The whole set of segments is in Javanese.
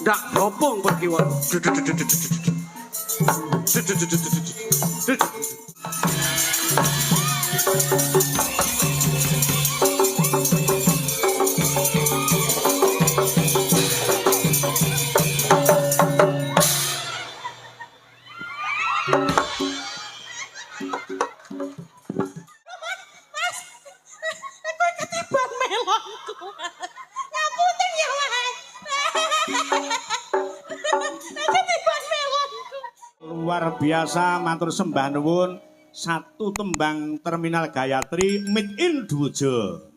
Ndak ngopong pergi wae. Luar biasa, matur sembah nuwun. Satu tembang Terminal Gayatri Made in Dujo.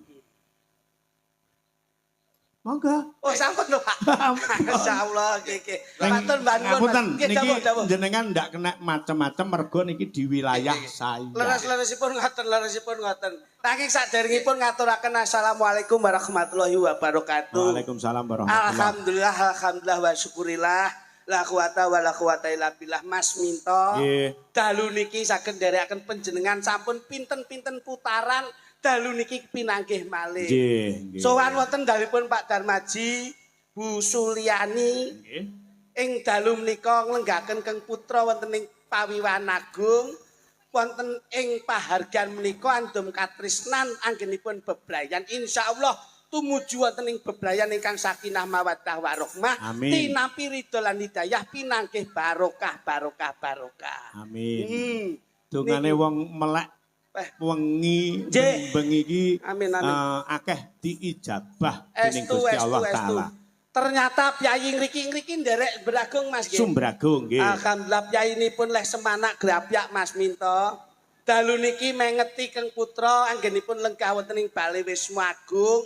Monggo. Oh sampun lho Pak. Masyaallah nggih. Matur mbah nuwun. Ngapunten Nggih niki dawuh. jenengan ndak kena macem-macem mergo niki di wilayah saya. Leres-leresipun ngoten. Nanging saderengipun ngaturaken assalamualaikum warahmatullahi wabarakatuh. Waalaikumsalam warahmatullahi. Alhamdulillah wa syukurillah. La quwata wa la quwata illa billah. Mas Minto. Nggih. Dalu niki saged nderekaken panjenengan sampun pinten-pinten putaran. Dalu niki pinanggih malih. Nggih. Sowan wonten dalipun Pak Darmaji, Bu Suliani. Nggih. Ing dalu menika nglenggaken Keng Putra wonten ing Pawiwan Agung. Wonten ing pahargyan menika andum katresnan anggenipun bebrayan insyaallah tumuju wonten ing bebrayan ingkang sakinah mawaddah warahmah tinampi ridho lan hidayah pinanggih barokah. Amin. Dongane wong melek wengi bengi iki akeh diijabah dening Gusti Allah taala. Ternyata piyai ngriki nderek Bragung Mas nggih. Sumbragung nggih. Alhamdulillah piyayinipun leh semanak grapyak Mas Minto. Dalu niki mengeti Keng Putra anggenipun lenggah wonten ing Bale Wisma Agung.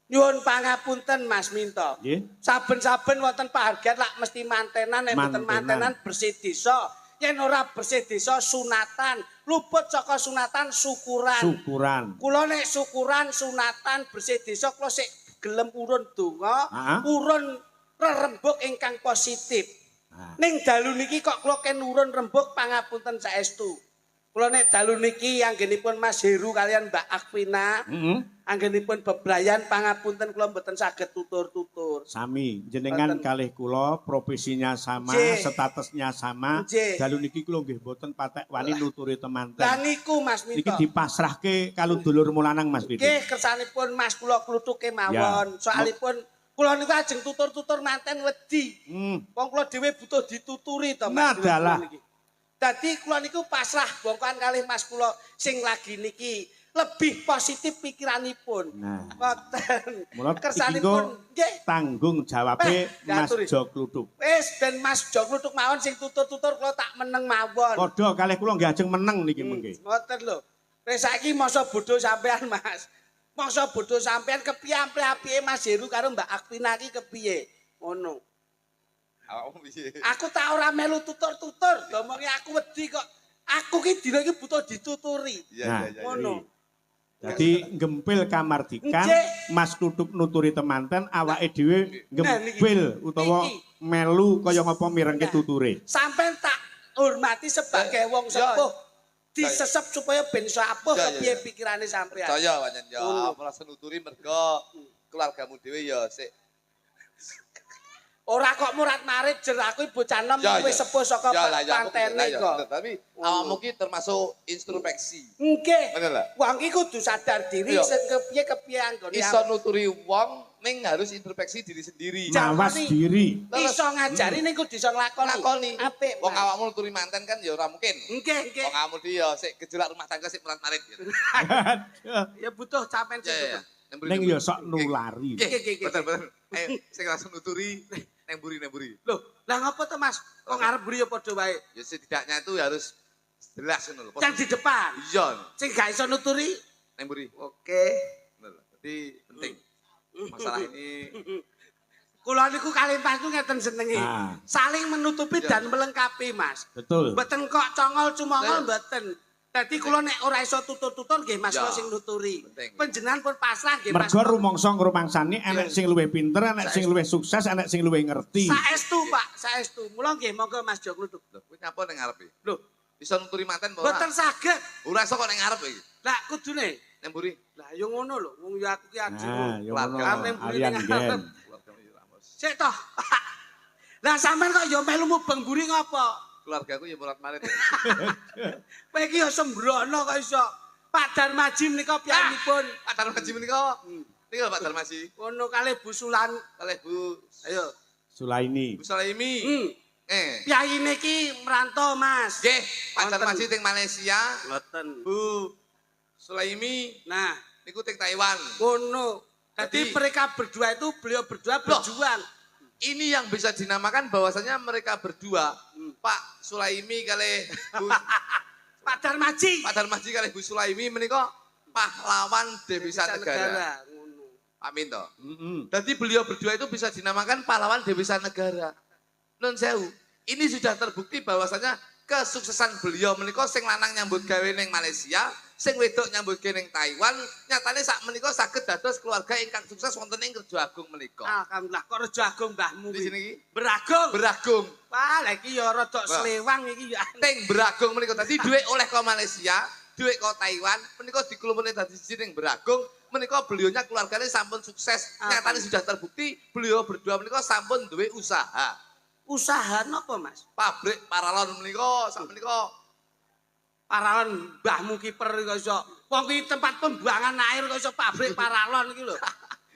Nyuwun pangapunten Mas Minto. Nggih. Saben-saben wonten pahargyan lak mesti mantenan nek mboten mantenan bersih desa. Yen ora bersih desa sunatan, luput saka sunatan syukuran. Kula nek syukuran sunatan bersih desa kula sik gelem urun donga, urun rerembug ingkang positif. Ning dalu niki kok kula ken urun rembug pangapunten saestu. Kula nek dalu niki anggenipun Mas Heru kalian Mbak Akvina, anggenipun bebrayan pangapunten kula mboten saged tutur-tutur. Sami, jenengan kalih kula profesinya sama, statusnya sama. Dalu niki kula nggih mboten patek wani nuturi temanten. Lah niku Mas Minto. Niki dipasrahke kalau dulur mulanang Mas Piti. Nggih, kersanipun Mas kula klutuke mawon. Soalipun kula niku ajeng tutur-tutur manten wedi. Wong kula dhewe butuh dituturi to Mas. Nadalah. Dadi kula niku pasrah bongkoan kalih Mas kula sing lagi niki lebih positif pikiranipun. Ngoten. Kersanipun nggih tanggung jawabe Mas Jo Kluthuk. Wis ben Mas Jo Kluthuk mawon sing tutur-tutur kula tak meneng mawon. Padha kalih kula nggih ajeng meneng niki mengke. Ngoten lho. Wis saiki masa bodho sampean Mas. Masa bodho sampean kepiye apike Mas Heru karo Mbak Akvina iki kepiye? Ngono. Aku tak ora melu tutur-tutur, ngomongi aku wedi kok. Aku ki dina iki butuh dituturi. Ngono. Jadi gempil kamardikan Mas Kluthuk nuturi temanten awake dhewe gempil utawa melu kaya ngapa mirengke tuture. Sampeyan tak hormati sebagai wong sepuh. Disesep supaya ben iso apuh kepiye pikirane sampeyan. Saya pancen ya, merasa nuturi mergo keluargamu dhewe ya sik. Ora kok murat-marit jer aku bocah enom wis sepuh saka pantene kok. Tapi awakmu ki termasuk introspeksi. Nggih. Bener lho. Wong iki kudu sadar diri kepiye anggone. Iso nuturi wong ning harus introspeksi diri sendiri. Mawas diri. Iso ngajari ning kudu iso nglakoni. Apik. Wong awakmu nuturi manten kan ya ora mungkin. Nggih. Wong awakmu dhewe ya sik gejolak rumah tangga sik murat-marit gitu. Ya butuh sampean sing butuh. Ning ya sok nulari. Nggih. Bener. Sing langsung nuturi nemburi. Loh, lah ngapa to Mas? Kok ngarep buri ya padha wae? Ya setidaknya itu harus jelas ngono lho. Yang di depan. Iya. Sing gak iso nuturi nemburi. Oke. Bener. Jadi penting. Masalah ini kula niku kalih panjenengan ngeten senenge. Saling menutupi dan melengkapi, Mas. Betul. Mboten kok congol-cumongol mboten. Dadi kula nek ora iso tutur-tutur nggih Mas kula sing nuturi. Panjenengan pun pasrah nggih Mas. Mergo rumangsa ngrumangsani enek sing luwih pinter, enek sing luwih sukses, enek sing luwih ngerti. Saestu Pak, saestu. Mula nggih monggo Mas Jo Kluthuk. Lho, kuwi nyapa ning ngarepe? Lho, iso nuturi manten apa ora? mboten saged. Ora iso kok ning ngarep iki. Lah kudune Nemburi. lah yo ngono lho, wong yo aku ki ajeng. Nah, yo ngono. Keluarga Alian gen. Sik toh. Lah sampean kok ya melu mubeng mburi ngopo? Keluargaku ya murat-marit. Kowe iki ya sembrono kok iso. Pak Darmaji menika piyambakipun. Pak Darmaji menika. Niki Pak Darmaji. Ngono kalih Bu Sulan. Kalih Bu. Ayo. Sulaini. Bu Sulaimi. Piyayine iki merantau, Mas. Nggih, Pak Darmaji teng Malaysia. Mboten. Bu Sulaimi. Nah, niku teng Taiwan. Ngono. Jadi mereka berdua itu beliau berdua berjuang. Ini yang bisa dinamakan bahwasanya mereka berdua, Pak Sulaimi kali Bu Pak Darmaji. Pak Darmaji kali Bu Sulaimi menika pahlawan Devisa Negara. Pak Minto. Jadi beliau berdua itu bisa dinamakan pahlawan Devisa Negara. Nun sewu, ini sudah terbukti bahwasanya kesuksesan beliau menika sing lanang nyambut gawe ning Malaysia, sing wedok nyambut gawe ning Taiwan, nyatane sak menika saged dados keluarga ingkang sukses wonten ing Rejo Agung menika. Alhamdulillah kok Rejo Agung mbahmu Di sini iki Beragung. Beragung. Wah, lha iki ya rada slewang iki ya. Teng Beragung menika dadi dhuwit oleh ke Malaysia, dhuwit ke Taiwan, menika dikelumpukne dadi siji ning Beragung, menika beliaunya keluarganya sampun sukses. Nyatane sudah terbukti beliau berdua menika sampun duwe usaha. Usaha napa, Mas? Pabrik paralon menika sak menika paralon mbahmu kiper kok iso. Wong kuwi tempat pembuangan air kok iso pabrik paralon iki lho.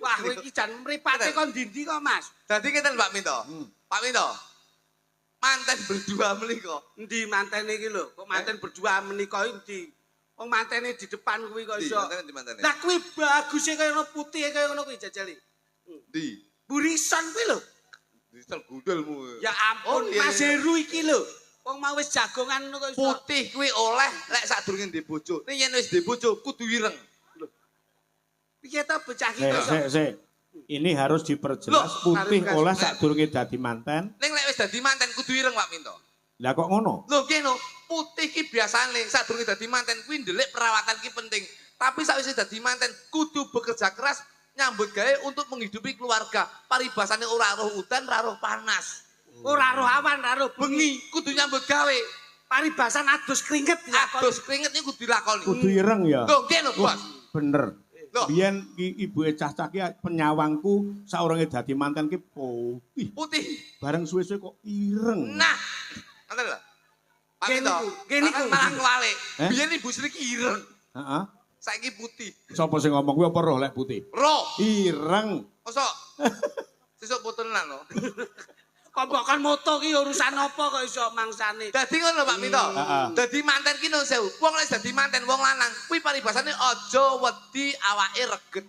Wah, kowe iki jan mripate kok ndi kok, Mas? Dadi ngeten Pak Minto. Pak Minto. Manten berdua menika. Endi mantene iki lho? Kok manten berdua menika endi? Wong mantene di depan kuwi kok iso. Lah kuwi baguse kaya ngono putih kaya ngono kuwi jajali. Ndi? Burisan kuwi lho. Digital gudulmu. Ya ampun, Mas Heru iki lho. Wong mau wis jagongan ngono kok iso. Putih kuwi oleh lek sadurunge ndek bojo. Nek yen wis ndek bojo kudu ireng. Lho. Piye ta bocah iki iso? Sik. Ini harus diperjelas putih oleh sadurunge dadi manten. Ning lek wis dadi manten kudu ireng Pak Minto. Lah kok ngono? Lho kene putih ki biasane sadurunge dadi manten kuwi ndelik perawatan ki penting. Tapi sakwise dadi manten kudu bekerja keras nyambut gawe untuk menghidupi keluarga. Paribasane ora roh udan, ora roh panas. Ora roh awan, ora roh Bengi kudu nyambut gawe. Paribasan adus keringet dilakoni. Adus keringet niku dilakoni. Kudu ireng ya. Lho nggih lho, Bos. Bener. Loh. Biyen ibuke cah-cah ki penyawangku saurunge dadi manten ki putih. Putih. Bareng suwe-suwe kok ireng. Nah, ngoten lho. Pak Minto, Kene iku malah kewalik. Biyen Ibu Sri ki ireng. Heeh. Saiki putih. Sapa sing ngomong kuwi apa roh lek putih? Roh. Ireng. Mosok. Sesuk putenan lho. kok kan moto ki urusan apa kok iso mangsane. Dadi ngono Pak Minto. Dadi manten ki nun sewu. Wong lek dadi manten wong lanang kuwi paribasane aja wedi awake reget.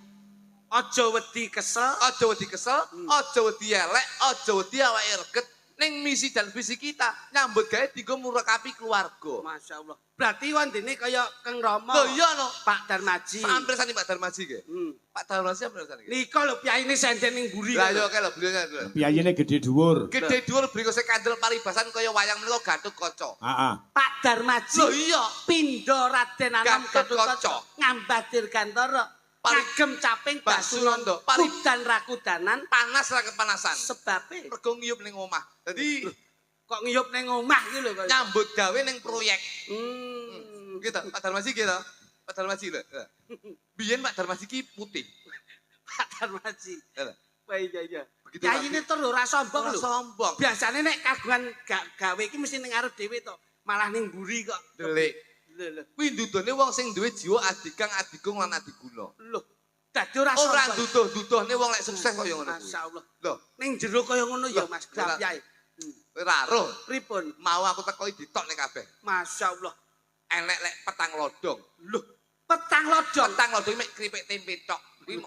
Aja wedi kesel, Aja wedi kesel, aja wedi elek, aja wedi awake reget. Ning misi dan visi kita nyambut gawe dienggo murakapi keluarga. masyaallah. Berarti wandene kaya Kang Rama. Lho iya no. Pak Darmaji. Sampir sani Pak Darmaji nggih. Pak Darmaji sampir sani. Nika lho piyayine senden ning mburi. Lah yo kaya lho beliau. Piyayine gede dhuwur. Gede dhuwur brikose kandel paribasan kaya wayang menika Gatot Kaca. Heeh. Pak Darmaji. Lho iya. Pindho Raden Anom Gatot Kaca. Gatot Ngambadir Gantara. Kagem caping Basulanda. Kudan rakudanan Panas ra kepanasan. sebabe Mergo ngiyup ning omah. Dadi kok ngiyup ning omah iki lho kok. nyambut gawe ning proyek. Gitu, Pak Darmaji gitu. Pak Darmaji lho. Biyen Pak Darmaji ki putih. Pak Darmaji. Lho. Wah iya. Begitu, Kayine terus ora sombong Ora lho. sombong. Biasane nek kagungan gawe iki mesti ning arep dhewe to. Malah ning mburi kok. Delik. Lho. Kuwi ndudone wong sing duwe jiwa adigang, adigung lan adiguna. Lho. Dadi ora sombong. Ora duduh-duduhne wong lek sukses kaya ngono kuwi. Masyaallah. Lho, Ning jero kaya ngono ya Mas Grapyae. ora roh. Pripun? Mau aku teko ditok ning kabeh. Masyaallah. Enek lek petang lodong. Lho, petang lodong. Petang lodong mek kripik tempe tok. Kuwi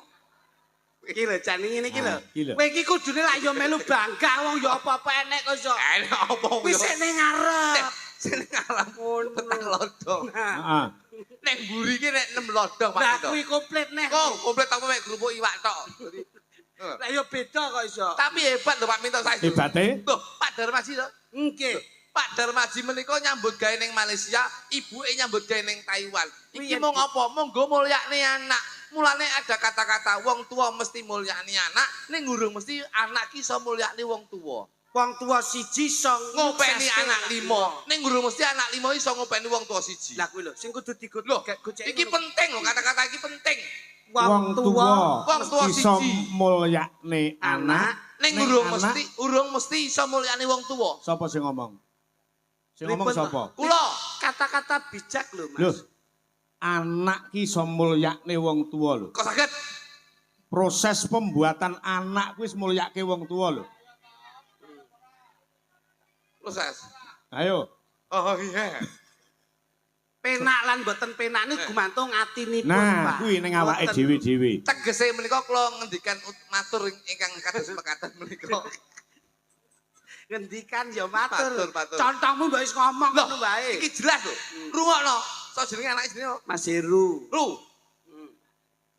Iki lho jan ngene iki lho. iki lho. Kowe iki kudune lak yo melu bangga wong yo apa-apa enek kok iso. enek apa Wis sik ning ngarep. sing alam petang lodong. Heeh. Nek mburi ki nek 6 lodong Pak Lah Tito. kuwi komplit neh. Kok komplit apa mek kerupuk iwak tok. Lah yo beda kok iso. Tapi hebat lho Pak Minto saiki. Hebate Loh, Pak Darmaji to. Nggih. Pak Darmaji menika nyambut gawe ning Malaysia, ibuke nyambut gawe ning Taiwan. Iki Piye, mung apa? Monggo mulyakne anak. Mulane ada kata-kata wong tua mesti mulyakne anak, ning ngurung mesti anak ki iso mulyakne wong tua. Wong tua siji iso Ngopeni anak 5, ning ngurung mesti anak 5 iso ngopeni wong tua siji. Lah kuwi lho sing kudu digut. Loh, iki penting lho kata-kata iki penting. wong tua Wong tua iso siji. mulyakne anak Ning urung mesti iso mulyani wong tuwa. Sapa sing ngomong? Sing ngomong sapa? Kula. Kata-kata bijak lho, Mas. Lho. Anak ki iso mulyakne wong tuwa lho. Kok saged? Proses pembuatan anak kuwi wis mulyake wong tuwa lho. Proses. Ayo. Oh iya. Penak lan mboten penak niku gumantung atinipun, Nah, Pak. kuwi ning awake dhewe-dhewe. Tegese menika kula ngendikan matur ingkang kados mekaten menika. Ngendikan ya matur. Matur. Contohmu mbok wis ngomong ngono wae. Iki jelas lho. Rungokno. So jenenge anak jenenge Mas Heru. Ru.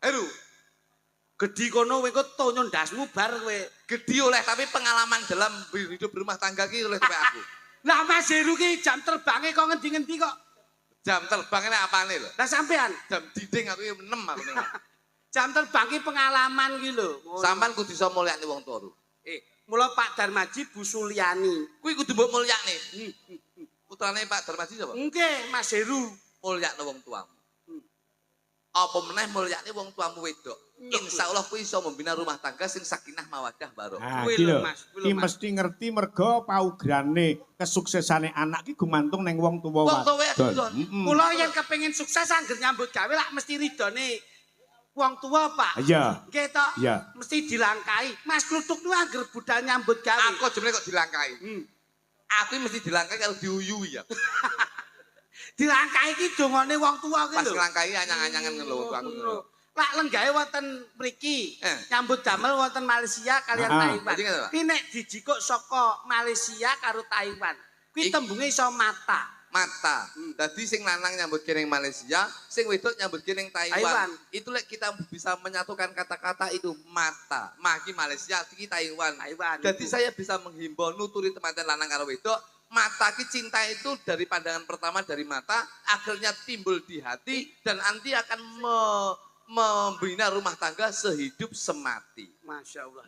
Heru. Gedhi kono kowe engko tonyo ndasmu bar kowe. Gedhi oleh tapi pengalaman dalam hidup berumah tangga ki oleh kowe aku. Lah Mas Heru ki jam terbange kok ngendi-ngendi kok. Jam terbang ini apane lho? Lah sampean Jam dinding aku 6 aku ning. jam terbang ki pengalaman ki lho. Sampan kudu iso mulyani wong tuwa. Mula Pak Darmaji Bu Suliani. Kuwi kudu mbok mulyakne. Putrane Pak Darmaji sapa? Nggih, Mas Heru. Mulyakne wong tuamu. Apa meneh mulyakne wong tuamu wedok. Insyaallah kuwi iso membina rumah tangga sing sakinah mawaddah barokah. Nah, Kuwi iki lho, lho. Mas, kuwi lho, Ki Mas. mesti ngerti mergo paugrane kesuksesane anak ki gumantung ning wong tuwa Wong tuwa wadon. wadon. Mula yen kepengin sukses angger nyambut gawe lak mesti ridone wong tua, Pak. Iya. Nggih to? Iya. Mesti dilangkai. Mas Kluthuk niku angger budal nyambut gawe. Aku jenenge kok dilangkai. Aku mesti dilangkai kalau diuyui ya. Dilangkai ki dongane wong tua ki Pas lho. nglangkai anyang-anyangan lho wong tuaku. Lak lenggahe wonten mriki. Nyambut damel wonten Malaysia kalian Taiwan. Jadi ngono, Pak? Ki nek dijikuk saka Malaysia karo Taiwan. Kuwi tembunge iso mata. Mata. Dadi sing lanang nyambut ning Malaysia, sing wedok nyambut ning Taiwan. Taiwan. Itu lek kita bisa menyatukan kata-kata itu mata. Maki Malaysia, iki Taiwan. Jadi saya bisa menghimbau nuturi teman-teman lanang karo wedok, mata ki cinta itu dari pandangan pertama dari mata, akhirnya timbul di hati dan nanti akan membina rumah tangga sehidup semati. Masya Allah.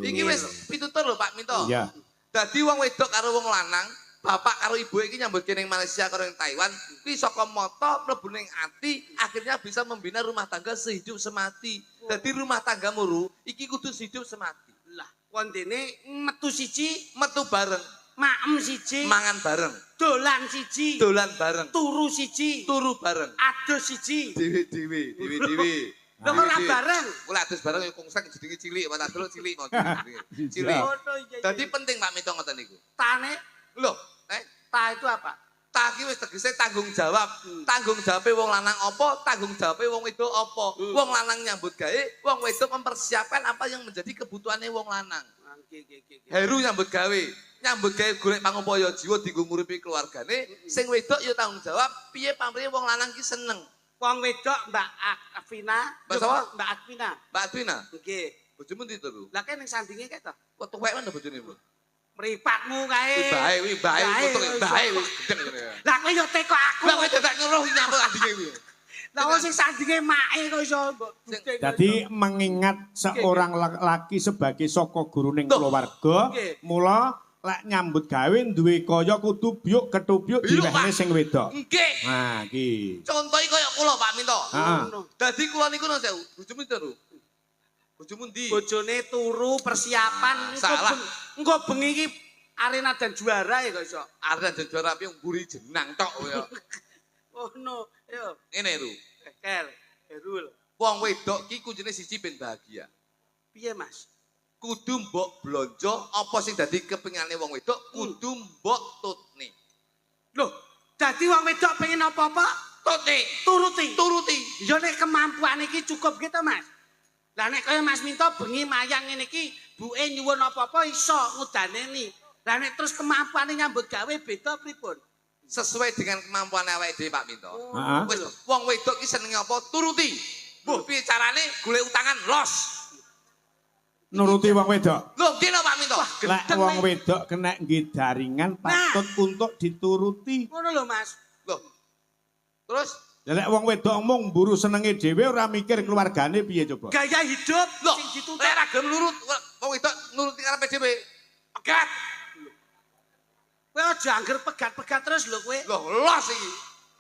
Iki wis pitutur lho Pak Minto. Iya. Dadi wong wedok karo wong lanang, bapak karo ibu iki nyambut ning Malaysia karo ning Taiwan, kuwi saka mata mlebu ning ati, akhirnya bisa membina rumah tangga sehidup semati. Dadi rumah tanggamu Ru, iki kudu sehidup semati. Lah, kondene metu siji, Metu bareng, maem siji, mangan bareng, dolan siji, dolan bareng, turu siji, turu bareng. ados siji. Dewi. Lho ora bareng. Kula adus bareng ya kongseng jenenge cilik, mata delok cilik mau jenenge. Cilik. Ngono iya. Dadi penting Pak Minto ngoten niku. Tane, Lho, ta itu apa? ta ki wis tegese tanggung jawab. Tanggung jawabe wong lanang apa, tanggung jawabe wong wedok apa. Wong lanang nyambut gawe, wong wedok mempersiapkan apa yang menjadi kebutuhannya wong lanang. Heru nyambut gawe. Nyambut gawe golek pangupaya jiwa dienggo nguripi keluargane, sing wedok ya tanggung jawab piye pamrih wong lanang ki seneng. Wong wedok Mbak Afina, Mbak sapa? Mbak Afina. Mbak Adwina, Nggih. bojomu ndi to, Lu? Lah kene sandinge kek to. Kok tuwek mana bojone, Bu? Mripatmu kae. Wi bae, utuk bae wis gedeng ngene ya. Lah kowe yo teko aku. Lah kowe dadak ngeruh nyambut adike kuwi. Lah wong sing sandinge make kok iso mbok. Jadi mengingat seorang laki sebagai saka guruning keluarga, mula lek nyambut gawe duwe kaya kudu byuk ketubyuk diwehne sing wedok. Nggih. Nah, iki. Contohi kaya kula Pak Minto. Heeh. Dadi kula niku nang sewu, bojomu ndi to? Bojomu ndi? Bojone turu persiapan Salah. engko bengi iki arena dan juara ya kok iso. Arep dadi juara piye mburi jenang tok kowe. Oh no, yo. Ngene lho. Kel, Herul. Wong wedok ki kuncine siji ben bahagia. Piye, Mas? Kudu mbok blonjo apa sing dadi kepingane wong wedok kudu mbok tutne. Loh, dadi wong wedok pengen apa-apa Tutne, turuti. Ya nek kemampuan iki cukup gitu, Mas. Lah nek kaya Mas Minto bengi mayang ngene iki, buke nyuwun apa-apa iso ngudaneni. Lah nek terus kemampuane nyambut gawe beda pripun? sesuai dengan kemampuan awake dhewe Pak Minto. Heeh. Wis wong wedok ki senenge apa turuti. Mbah piye carane golek utangan los. Nuruti wong wedok. Lho, nggih lho Pak Minto. Lek wong wedok kena nggih daringan patut untuk dituruti. Ngono lho, Mas. Loh. Terus Lek wong wedok mung mburu senenge dhewe ora mikir keluargane piye coba. Gaya hidup lho, sing dituntut. lek ra gelem nurut wong wedok nuruti karepe dhewe. Pegat. Kowe aja angger pegat-pegat terus lho kowe. Loh, los iki.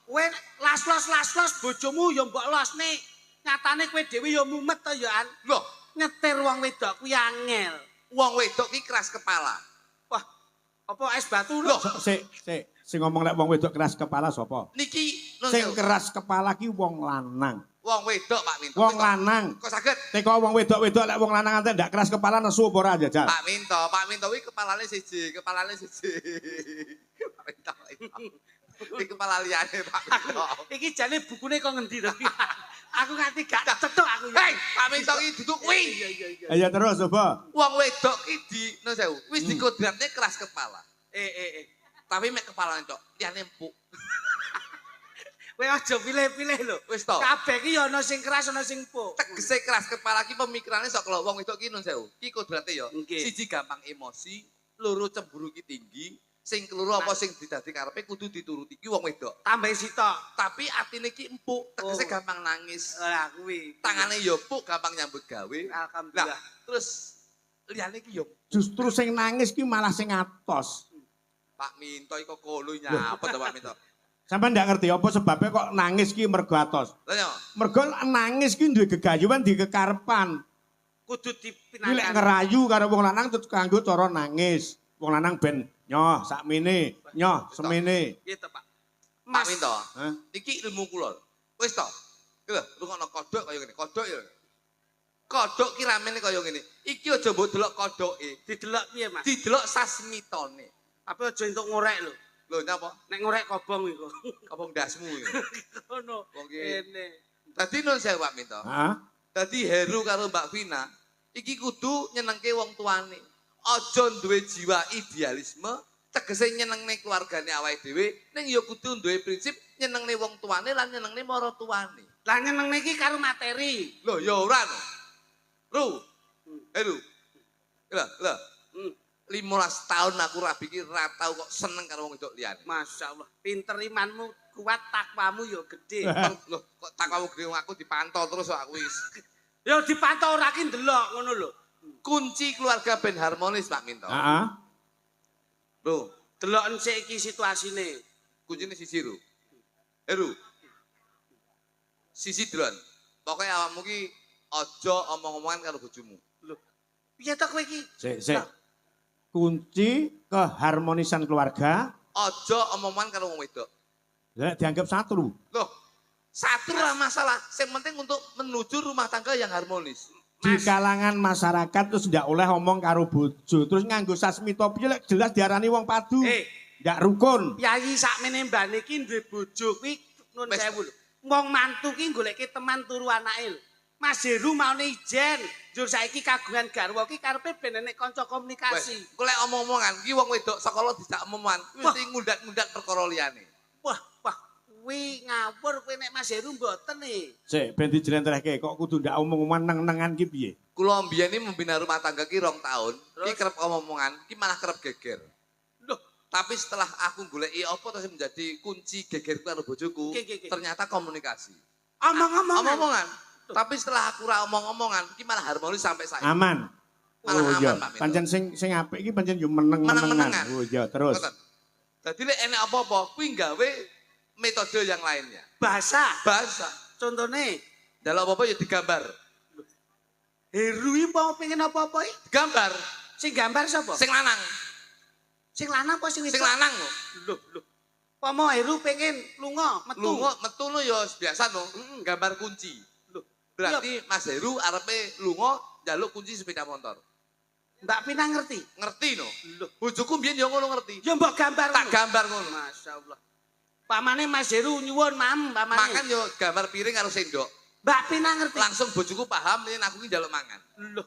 Kowe las-los bojomu ya mbok losne. Nyatane kowe dhewe ya mumet to ya an. Loh, Nyetir wong wedok kuwi angel. wong wedok ki keras kepala. Wah, apa es batu lho? Sing ngomong lek wong wedok keras kepala sapa? Niki Sing keras kepala ki wong lanang. Wong wedok Pak Minto. Wong lanang. Kok saged? Teko wong wedok-wedok lek wong lanang ate ndak keras kepala nesu apa ora jajal? Pak Minto kuwi kepalane siji. Pak Minto. Iki kepala liyane Pak Minto. Iki jane bukune kok ngendi to? Aku nganti gak cethuk aku. Hei, Pak Minto iki duduk kuwi. Ayo terus coba. Wong wedok ki nun sewu, wis dikodratne keras kepala. Tapi mek kepalane tok, liyane empuk. Kowe aja pilih-pilih lho. Wis to. Kabeh ki ya ana sing keras ana sing empuk. Tegese keras kepala ki pemikirane sok kalau wong wedok ki nun sewu. Ki kodrate ya siji gampang emosi, loro cemburu ki tinggi, sing keloro apa sing didadi karepe kudu dituruti ki wong wedok. Tambah sitok. Tapi atine ki empuk, tegese gampang nangis. Lah kuwi. Tangane ya empuk, gampang nyambut gawe. Alhamdulillah. Lah, terus liyane ki ya Justru sing nangis ki malah sing atos. Pak Minto kok kono nyapa to Pak Minto. Sampai ndak ngerti apa sebabnya kok nangis ki mergo atos. Lah ya. Mergo nangis ki duwe gegayuhan di kekarepan. Kudu Ki lek dipinangan. ngerayu karo wong lanang terus kanggo cara nangis. Wong lanang ben nyoh sakmene, nyoh semene. Gitu, Pak. Pak Minto. Hah? Iki ilmu kula. Wis to. Iki lho, rungokno kodhok kaya ngene. Kodhok ya. Kodhok ki ramene kaya ngene. Iki aja mbok delok kodhoke, Didelok piye, Mas? didelok sasmitone. Tapi aja entuk ngorek lho. Lho nyapa? Nek ngorek kobong iku. Kabong dasmu iki. Ngono. Wong ki. Kene. Dadi nun sewu Pak Minto. Heeh. Dadi Heru karo Mbak Vina iki kudu nyenengke wong tuane. Aja duwe jiwa idealisme, tegese nyenengne keluargane awake dhewe, ning ya kudu duwe prinsip nyenengne wong tuane lan nyenengne mara tuane. Lah nyenengne iki karo materi. Lho ya ora no. Ru. Heru. Lho. 15 tahun aku rabi ki ra tau kok seneng karo wong wedok liyane. Masyaallah, pinter imanmu kuat, takwamu yo gede. Lho, kok takwamu gede wong aku dipantau terus kok aku wis. Yo dipantau ora ki ndelok ngono lho. Kunci keluarga ben harmonis Pak Minto. Heeh. Lho, Deloken sik iki situasine. kuncine sisi Ru. Heru. Sisi dron. Pokoke awakmu ki aja omong-omongan karo bojomu. Lho. Piye to kowe iki? Sik. Kunci keharmonisan keluarga Aja omongan karo wong wedok. lek dianggap satu. Loh, satu lah masalah. Yang penting untuk menuju rumah tangga yang harmonis. Di kalangan masyarakat terus ndak oleh omong karo bojo, terus nganggo sasmita piye lek jelas diarani wong padu. Ndak rukun. Yayi sakmene mbane iki duwe bojo kuwi nun sewu lho. Wong mantu ki goleke teman turu anake lho. Mas Heru maune ijen, jur saiki kagungan garwa ki karepe ben enek kanca komunikasi. Kok lek omong-omongan ki wong wedok sekolah dijak omongan, mesti ngundat-ngundat perkara liyane. Wah, kuwi ngawur kowe nek Mas Heru mboten e. Sik ben dijlentrehke kok kudu ndak omong-omongan neng-nengan ki piye? Kula mbiyen iki membina rumah tangga ki 2 tahun, ki kerep omong-omongan, ki malah kerep geger. Loh, tapi setelah aku goleki apa terus menjadi kunci gegerku karo bojoku, ternyata komunikasi. Omong-omongan. Tapi setelah aku ra omong-omongan, iki malah harmonis sampai saiki. Aman. Malah iya. aman, Pak Minto. Pancen sing apik iki pancen yo meneng-menengan. Oh iya, terus. Dadi lek enek apa-apa, kuwi gawe metode yang lainnya. Bahasa. Contone, dalam apa-apa ya digambar. Heru iki mau pengen apa-apa iki? Gambar. Sing gambar sapa? Sing lanang. Sing lanang apa sing wedok? Sing lanang lho. Pomo Heru pengen lunga, metu no ya biasa no, gambar kunci. Berarti Mas Heru arepe lunga njaluk kunci sepeda motor. Mbak Pina ngerti? Ngerti no. Bojoku mbiyen ya ngono ngerti. Ya mbok gambar. Tak gambar ngono. Masyaallah. Pamane Mas Heru nyuwun pamane. Makan yo gambar piring karo sendok. Mbak Pina ngerti. Langsung bojoku paham yen aku ki njaluk mangan. Lho.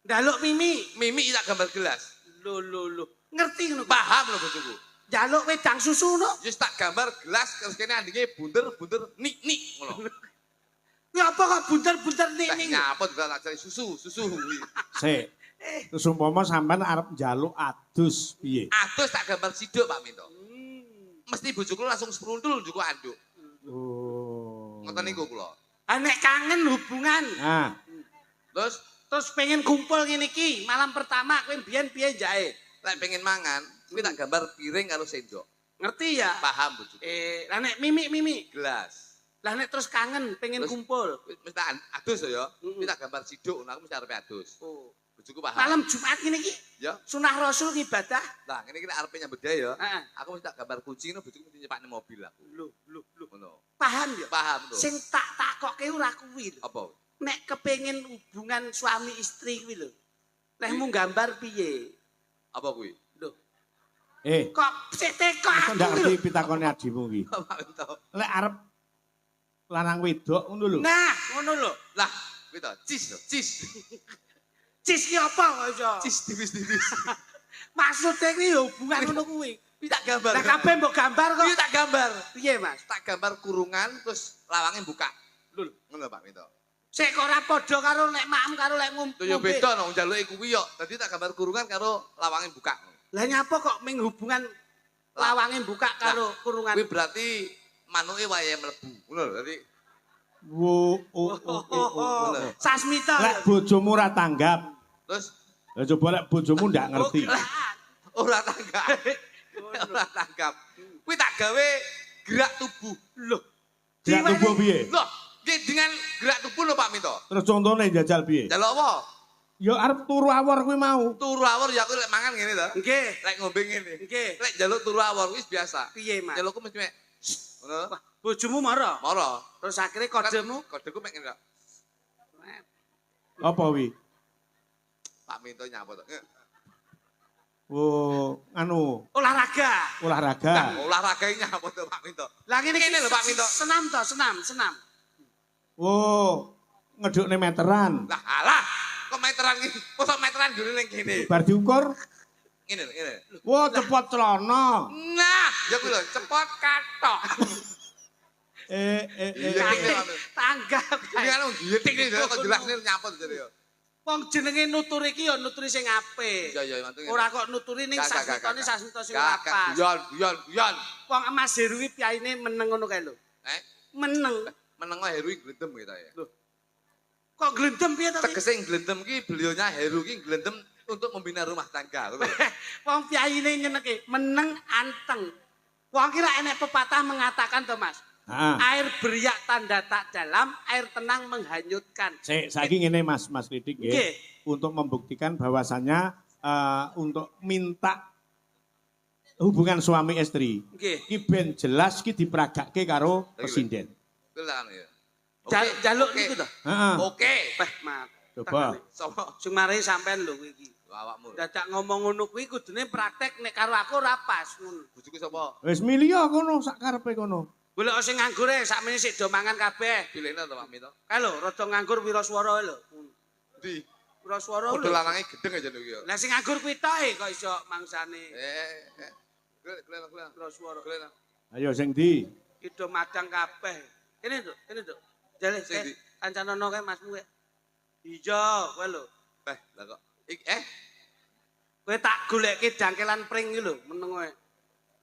Njaluk mimi. Mimi tak gambar gelas. Lho. Ngerti ngono. Paham lho bojoku. Njaluk wedang susu no. Wis tak gambar gelas terus kene andinge bunder nik ngono. Ya apa kok bunter-bunter ning. Nyapa tak cari susu. Sik. Terus umpama sampean arep njaluk adus piye? Adus tak gambar siduk Pak Minto. Mesti bojoku langsung sprundul njuk anduk. Oh. Ngoten niku kula. Nek kangen hubungan. Nah. Terus pengen kumpul ngene iki, malam pertama kowe mbiyen piye jae? Lek pengen mangan, kuwi tak gambar piring karo sendok. Ngerti ya? Paham bojoku. Lah nek mimi gelas. Lah nek terus kangen pengen kumpul. Wis tak adus ya. Wis tak gambar siduk aku mesti arepe adus. Oh. Bojoku paham. Malam Jumat ngene iki. Ya. Sunah Rasul ngibadah. Nah, ngene iki arep nyambut gawe ya. Heeh. Aku mesti tak gambar kucing bojoku mesti nyepakne mobil aku. Lho. Ngono. Paham ya? Paham to. Sing tak takokke ora kuwi lho. Apa? Nek kepengin hubungan suami istri kuwi lho. Lehmu gambar piye? Apa kuwi? Lho. Kok sik teko aku aku ndak kuwi lho. ngerti pitakone adimu iki. Pak Minto. Lek arep lanang wedok ngono lho. Nah, ngono lho. Lah, kuwi to, cis. Cis ki apa kok iso? Cis tipis. Maksudnya kuwi hubungan ngono kuwi. Kuwi tak gambar. Lah kabeh mbok gambar kok. Kuwi tak gambar. Piye, Mas? Tak gambar kurungan terus lawange buka. Lho, ngono Pak Minto. Sik kok ora padha karo nek makmu karo lek ngombe. Lho ya beda no njaluke kuwi yo. Dadi tak gambar kurungan karo lawange buka. Lah nyapa kok ming hubungan lawange buka karo kurungan. Kuwi berarti manuke wayahe mlebu. Ngono lho. Dadi Sasmita. Lek bojomu ora tanggap. terus Lah coba lek bojomu ndak ngerti. ora tanggap. Ora tanggap. Kuwi tak gawe gerak tubuh. Loh. Gerak tubuh piye? Loh, nggih dengan gerak tubuh lho Pak Minto. Terus contone njajal piye? Jaluk apa? Ya arep turu awor kuwi mau. Turu awor ya aku lek mangan ngene to. Nggih. Lek ngombe ngene. Nggih. Lek jaluk turu awor wis biasa. Piye, Mas? Jalukku mesti mek ngono. Wah, bojomu marah. Moro. Terus akhirnya kodemu Kodeku mek ngene. Apa wi? Pak Minto nyapa to. Oh, anu, olahraga. olahraga. Lah olahraga nyapa to Pak Minto. Lah ngene Kene lho, Pak Minto. Senam to, senam. Oh, ngedukne meteran. Lah alah, kok meteran iki? Mosok meteran dulu ning kene. Bar diukur, Ngene lho, ngene. wah cepot celana. Nah, ya kuwi lho, cepot katok. Tanggap. Ini kan ngitik nih, kok jelas nih nyapa to jare yo. Wong jenenge nuturi iki ya nuturi sing apik. Iya, mantu ngene. Ora kok nuturi ning sasmitone sasmita sing ora Kakak, pas. guyon. Wong Mas Heru iki piyayine meneng ngono kae lho. Meneng. Meneng Heru glendem gitu ya. Lho. Kok glendem piye to? Tegese glendem ki beliaunya Heru ki glendem untuk membina rumah tangga. Wong piyayine nyeneke meneng anteng. Wong ki ra enek pepatah mengatakan to Mas. Air beriak tanda tak dalam, air tenang menghanyutkan. Saiki ngene Mas Lidik nggih. Nggih. Untuk membuktikan bahwasannya untuk minta hubungan suami istri. Nggih. Ki ben jelas ki diperagakke karo presiden. Telan ya. Jaluk niku to. Heeh. Oke. Mat. Coba. Sopo? Sing mari sampean lho kuwi iki. Awakmu. Dadak ngomong ngono kuwi kudune praktek nek karo aku ora pas ngono. Bojoku sapa? Wis milih kono sak karepe kono. Golek sing nganggur ae sakmene sik do mangan kabeh. Pilihna to Pak Minto. Kae lho rada nganggur wiraswara lho. Ndi? Wiraswara lho. Padha lanange gedeng aja niku ya. Lah sing nganggur kuwi tok kok iso mangsane. Glena. Wiraswara. Glena. Ayo sing ndi? Ki do madang kabeh. Kene Nduk. Jale Sing ndi? kancanono kae Masmu kae. Iya, kowe lho. Lah kok. Kowe tak goleki dangkelan pring iki lho, meneng kowe.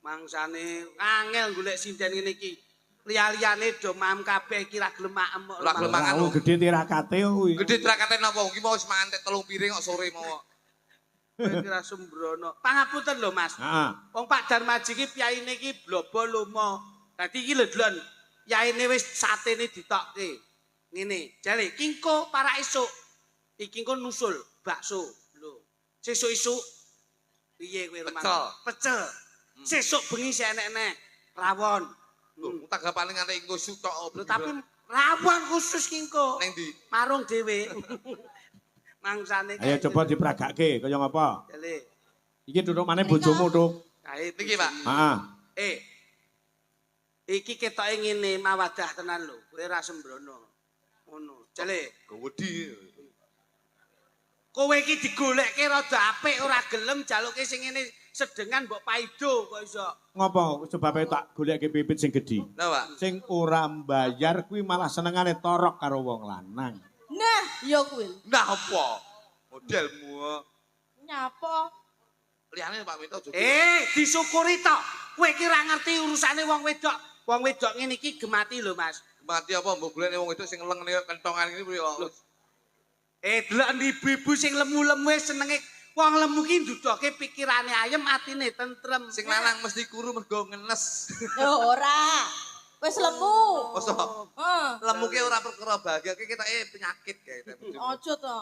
Mangsane angel golek sinden ngene iki. Liya-liyane do mam kabeh iki ra gelem maem. Ora gelem mangan. Lah gedhe tirakate kuwi. Gedhe trakate napa? Ki mau wis mangan tek 3 piring kok sore mau. Kowe kira sembrono. Pangapunten lho Mas. Heeh. Wong Pak Darmaji iki piyayine iki blobo lomo. Dadi iki lho Dlon. Yaine wis satene ditokke. Ngene, jale kingko para esuk. Iki engko nusul bakso. Lho. Sesuk-esuk piye kowe Roman? Pecel. Sesuk bengi sik enek-enek rawon. Lho, tanggapane nganti engko sutok. Tapi rawon khusus kingko. Ning ndi? Marung dhewe. Mangsane Ayo coba diperagakke kaya ngapa? Jale. Iki duduk maneh bojomu, Duk. Kae Niki, Pak. Heeh. Iki ketoke ngene mawadah tenan lho. Kowe ora sembrono. Ngono. Jale. Gowedi. Kowe iki digolekke rada apik ora gelem jaluke sing ngene sedengan mbok paido kok iso. Ngopo sebabe tak goleke pipit sing gedhi? Nah, Pak. Sing ora mbayar kuwi malah senengane torok karo wong lanang. Nah, ya kuwi. Nah apa? Modelmu. Nyapa? Liyane Pak Minto juga. Disyukuri tok. Kowe iki ora ngerti urusane wong wedok. Wong wedok ngene iki gemati lho, Mas. Mati apa mbok golekne wong wedok sing lengene kentongan iki priyo. Delok ibu-ibu sing lemu-lemu senenge wong lemu ki ndudohke pikirane ayem, atine tentrem. Sing lanang mesti kuru mergo ngenes. Lho ora. Wis lemu. Masa Heeh. lemu ki ora perkara bahagia ki ketoke penyakit kae. Aja to.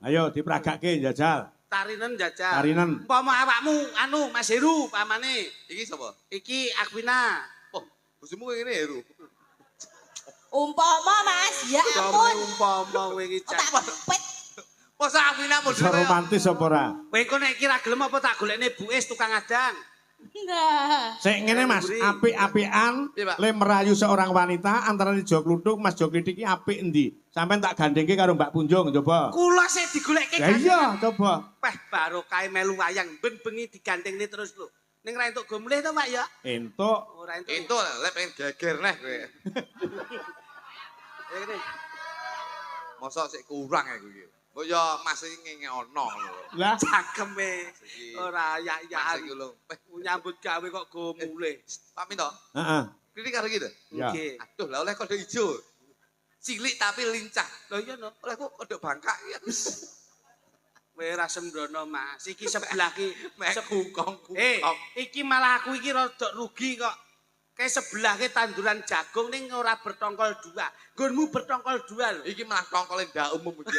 Ayo diperagake njajal. Tarinen jajal. Tarinen. Umpama awakmu anu Mas Heru pamane. Iki sapa? Iki Akwina. Oh, bojomu ngene Heru. Umpama Mas, ya ampun. Umpama kowe iki Tak cak. pepet. Masa Akwina Bisa modele. romantis apa ora? Kowe kok nek kira gelem apa tak golekne buis tukang adang. Nah. Sik ngene Mas, apik-apikan Iya, Pak. le merayu seorang wanita antara Jo Kluthuk Mas Jo Klitik iki apik endi? Sampeyan tak gandengke karo Mbak Punjung coba. Kula sik digolekke Ya iya, coba. Peh barokah melu wayang ben bengi digandhengne terus lho. Ning ra entuk go mulih to Pak ya? Entuk. Ora entuk. Itu lek pengen geger neh kowe. Ya kene. Masa sik kurang aku iki. Oh ya Mas iki ngene ono lho. Lah, Cakeme. Ora Mas ayak-ayakan. iki lho. Nyambut gawe kok go mulih. Pak Minto. heeh. Klinik karo iki to? Ya. Nggih. Aduh, lah oleh kode ijo. Cilik tapi lincah. Lho iya no. Oleh kok kode bangkak ya. Kowe ora sembrono Mas. Iki sebelah ki Mek kungkong. iki malah aku iki rada rugi kok. Kayak sebelah ki tanduran jagung ning ora bertongkol dua. Nggonmu bertongkol dua lho. Iki malah tongkole ndak umum iki.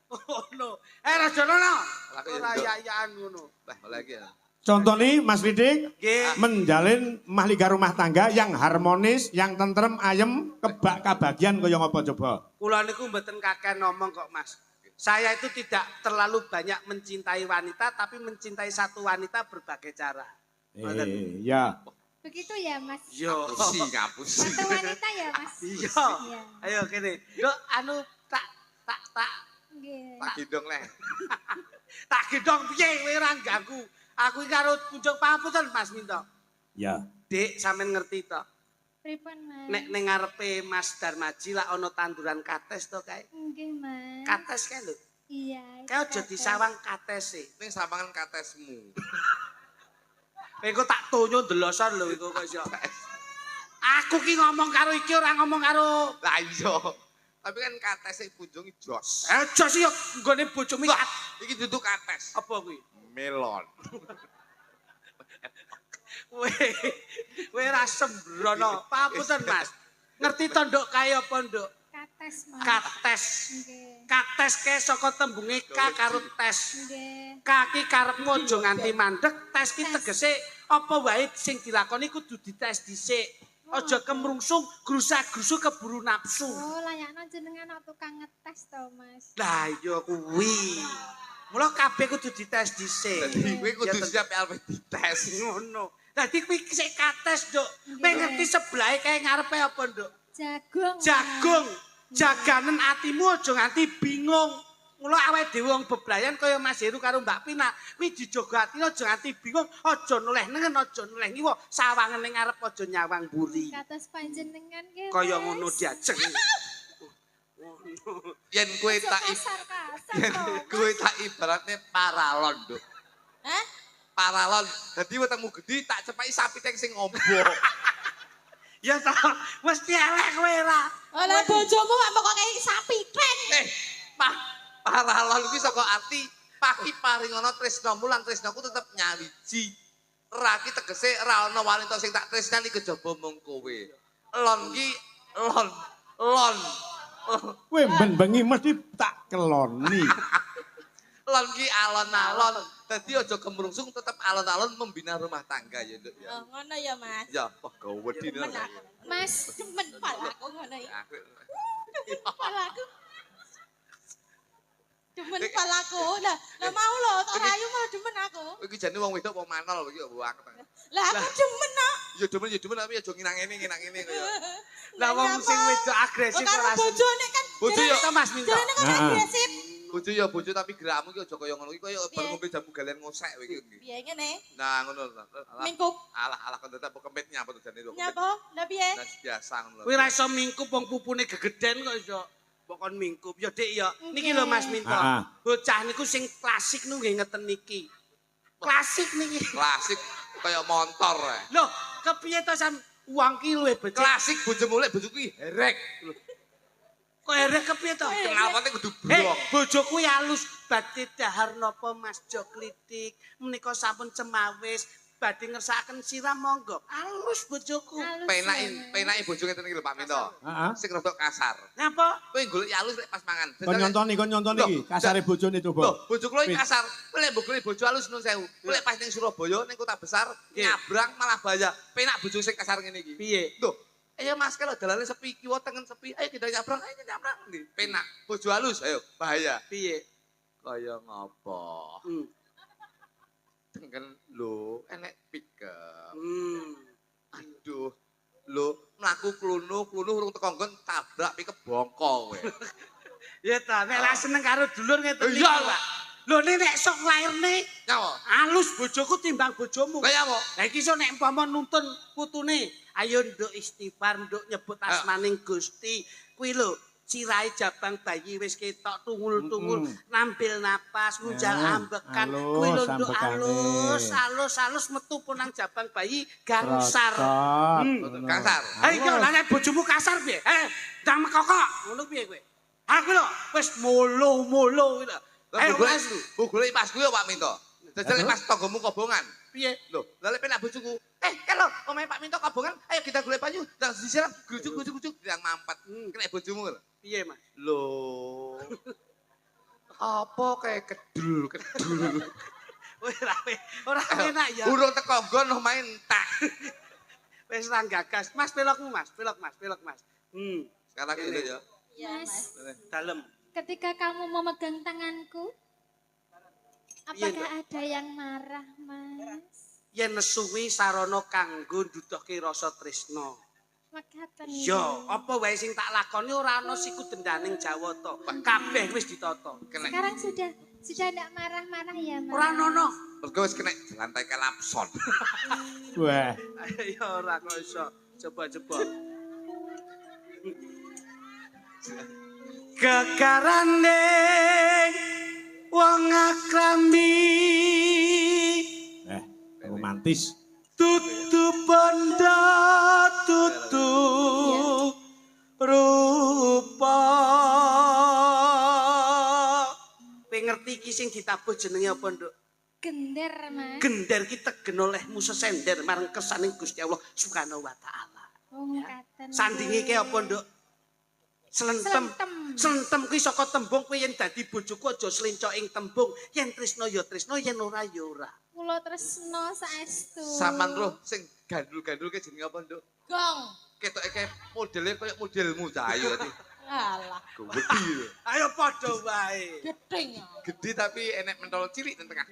Oh no. Rajono no. Laki Ora nduk. ayaan ngono. Lah oleh iki ya. Contoh nih Mas Klitik Nggih. menjalin mahliga rumah tangga yang harmonis, yang tentrem, ayem, kebak kabagian kaya ngapa coba? Kula niku mboten kakek ngomong kok Mas. Saya itu tidak terlalu banyak mencintai wanita tapi mencintai satu wanita berbagai cara. Ya. Begitu ya, Mas. Yo. Ngapusi. Satu wanita ya, Mas. Iya. Iya. Ayo kene. Dok anu tak Nggih. Tak gendong neh. tak gedong piye kowe ora ganggu. Aku iki karo Punjung papunten Mas Minto. Ya. Dik sampean ngerti to. Pripun, Mas? Nek ning ngarepe Mas Darmaji lak ana tanduran kates to kae. Nggih, Mas. Kates kae lho. Iya. Kae aja kates. disawang katese. Ning sampangan katesmu. Kowe kok tak tonyo ndeloson lho iku kok iso. Aku ki ngomong karo iki ora ngomong karo Lah iya. Tapi kan katese Punjung jos. Aja sih yo nggone bojomu iki. Iki duduk kates. Apa kuwi? Melon. Kowe ora sembrono. Papunten Mas. Ngerti to nduk kae apa nduk? Kates, Mas. Kates. Nggih. Kates ke saka tembunge ka karo tes. Nggih. Kaki karepmu aja nganti mandek, tes ki tegese apa wae sing dilakoni kudu dites dhisik. Aja kemrungsung grusak-grusu keburu nafsu. Oh, layakno jenengan tukang ngetes to, Mas. Lah iya kuwi. Mula kabeh kudu dites dhisik. Dadi kowe kudu Ya, siap LP dites. ngono. Dadi kuwi sik kates, Nduk. Kowe ngerti sebelahe kae ngarepe apa, Nduk? Jagung. Jagung. Jaganen atimu aja nganti bingung. Mula awake dhewe wong beblayan kaya Mas Heru karo Mbak Pina, kuwi dijogo atine aja nganti bingung, aja noleh nengen, aja noleh ngiwa, sawangen ning ngarep aja nyawang mburi. Kados panjenengan nggih. Kaya Mas. ngono diajeng. Yen kowe Aja tak kasar-kasar yen to, kowe Mas. tak ibaratne paralon, Nduk. Hah? Paralon. Dadi wetengmu gedhi tak cepaki sapi teng sing ombo. Ya ta, mesti elek kowe ora. Oleh bojomu apa kok kayak sapi kren. Paralon kuwi saka arti paki paringana tresnamu lan tresnaku tetep nyawiji. Raki tegese ra ana wanita sing tak tresnani kejaba mung kowe. Lon ki lon. Kowe ben-bengi mesti tak keloni. Lon ki alon-alon. Dadi aja kemrungsung tetep alon-alon membina rumah tangga ya, Nduk ya. Oh, ngono ya, Mas. Ya, wah gawedi Demen nih. aku. Mas, Demen palaku ngono ya. Aku Palaku. Demen palaku. Lah mau lho, tok rayu malah demen aku. iki jane wong wedok apa manol iki mbok aku. Lah aku demen kok. Ya demen tapi aja nginang ngene kaya. Lah wong sing wedok agresif Karo ora bojone kan. Bojo ya. Kita Mas Minto. Jarene kan Heeh. agresif. Bojo ya bojo tapi gerakmu ki aja kaya ngono iki kaya bar ngombe jamu galen ngosek kowe iki. Piye ngene? Nah ngono lho. Alah Mingkup. alah kon tetep kempit nyapa to jane to. Nyapa? Lah piye? Nah biasa ngono Kowe lho. ra iso mingkup wong pupune gegeden kok iso. Mbok kon mingkup. Ya Dik ya. Niki lho Mas Minto. Heeh. Bocah niku sing klasik nu nggih ngeten niki. Klasik niki. Klasik kaya motor. Loh, kepiye to sam uang ki luwih becik. Klasik bojomu lek bojoku ki herek. Kok erek kepiye to? Kenapane kudu Hei, blok. bojoku ya halus badhe dahar napa Mas Jo Klitik. Menika sampun cemawis badhe ngersakaken siram monggo. Alus bojoku. Penake bojo ngeten iki lho Pak Minto. Heeh. Sing rada kasar. Napa? Kowe golek halus lek pas mangan. Kon nyontoni iki kasare bojone coba. Loh, bojo kula iki kasar. Kowe lek mbok golek bojo halus nun sewu. Kowe lek pas ning Surabaya ning kota besar nyabrang malah bahaya. Penak bojo sing kasar ngene iki. Piye? Loh, ayo Mas kalau dalane sepi kiwa tengen sepi. Ayo kita nyabrang, nih. Penak. Bojo halus, ayo bahaya. Piye? Kaya ngopo? Tengen lho, enek pickup. Aduh. Lho, mlaku klunu urung teko nggon tabrak pickup bongko kowe. Ya ta, nek lak seneng karo dulur ngeten iki. Iya, Pak. Lho nek sok lairne Nyawa. alus bojoku timbang bojomu. Kaya apa? Lah iki iso nek umpama nuntun putune, ayo nduk istighfar, nduk nyebut asmaning Gusti. Kuwi lho, sirahe jabang bayi wis ketok tungul-tungul, nampil napas, ngunjal ambekan. Kuwi lho nduk alus metu punang jabang bayi gangsar. Kasar. Ayo nek bojomu kasar piye? Ndang mekokok, ngono piye kowe? Aku lho wis molo-molo kuwi lho. Ayo Mas lu. Bu golek pasku ya Pak Minto. Jajal pas tanggomu kobongan. Piye? Lho, lha penak bojoku. Kalau omahe Pak Minto kobongan, ayo kita golek banyu, ndang disiram, grujuk ndang mampet. Kena bojomu lho. Piye, Mas? Lho. Apa kayak kedul. Ora enak ya. Urung teko nggon main tak. Wis ra gagas. Mas pelokmu, Mas. Pelok, Mas. Sekarang gitu ya. Mas, Dalem. ketika kamu memegang tanganku, apakah ada yang marah, Mas? Yen nesuwi sarana kanggo nduduhke rasa tresna. Mekaten. Yo, apa wae sing tak lakoni ora ana siku dendaning Jawata. Kabeh wis ditata. Sekarang sudah tidak marah-marah ya, Mas? Ora ono. Mergo wis kena lantai kelapson. Wah. Ya ora kok iso. Coba. Kekarane wong akrambi Romantis. tutu bondo tutu rupa. Kowe ngerti iki sing ditabuh jenenge apa, Nduk? Gender, Mas. Gender ki tegen olehmu sesender marang kersaning Gusti Allah Subhanahu wa taala. Oh, mekaten. Sandinge ki apa, Nduk? Slentem kuwi saka tembung kowe yen dadi bojoku aja slincok ing tembung. Yen tresno ya tresno, yen ora ya ora. Kula tresno saestu. Saman roh sing gandul-gandul ke jenenge apa, Nduk? Gong. Ketoke modele koyo modelmu ta ayo tadi. Alah. Gede. Ayo padha wae. Gedeng. Gede tapi enek mentol cilik nang tengah.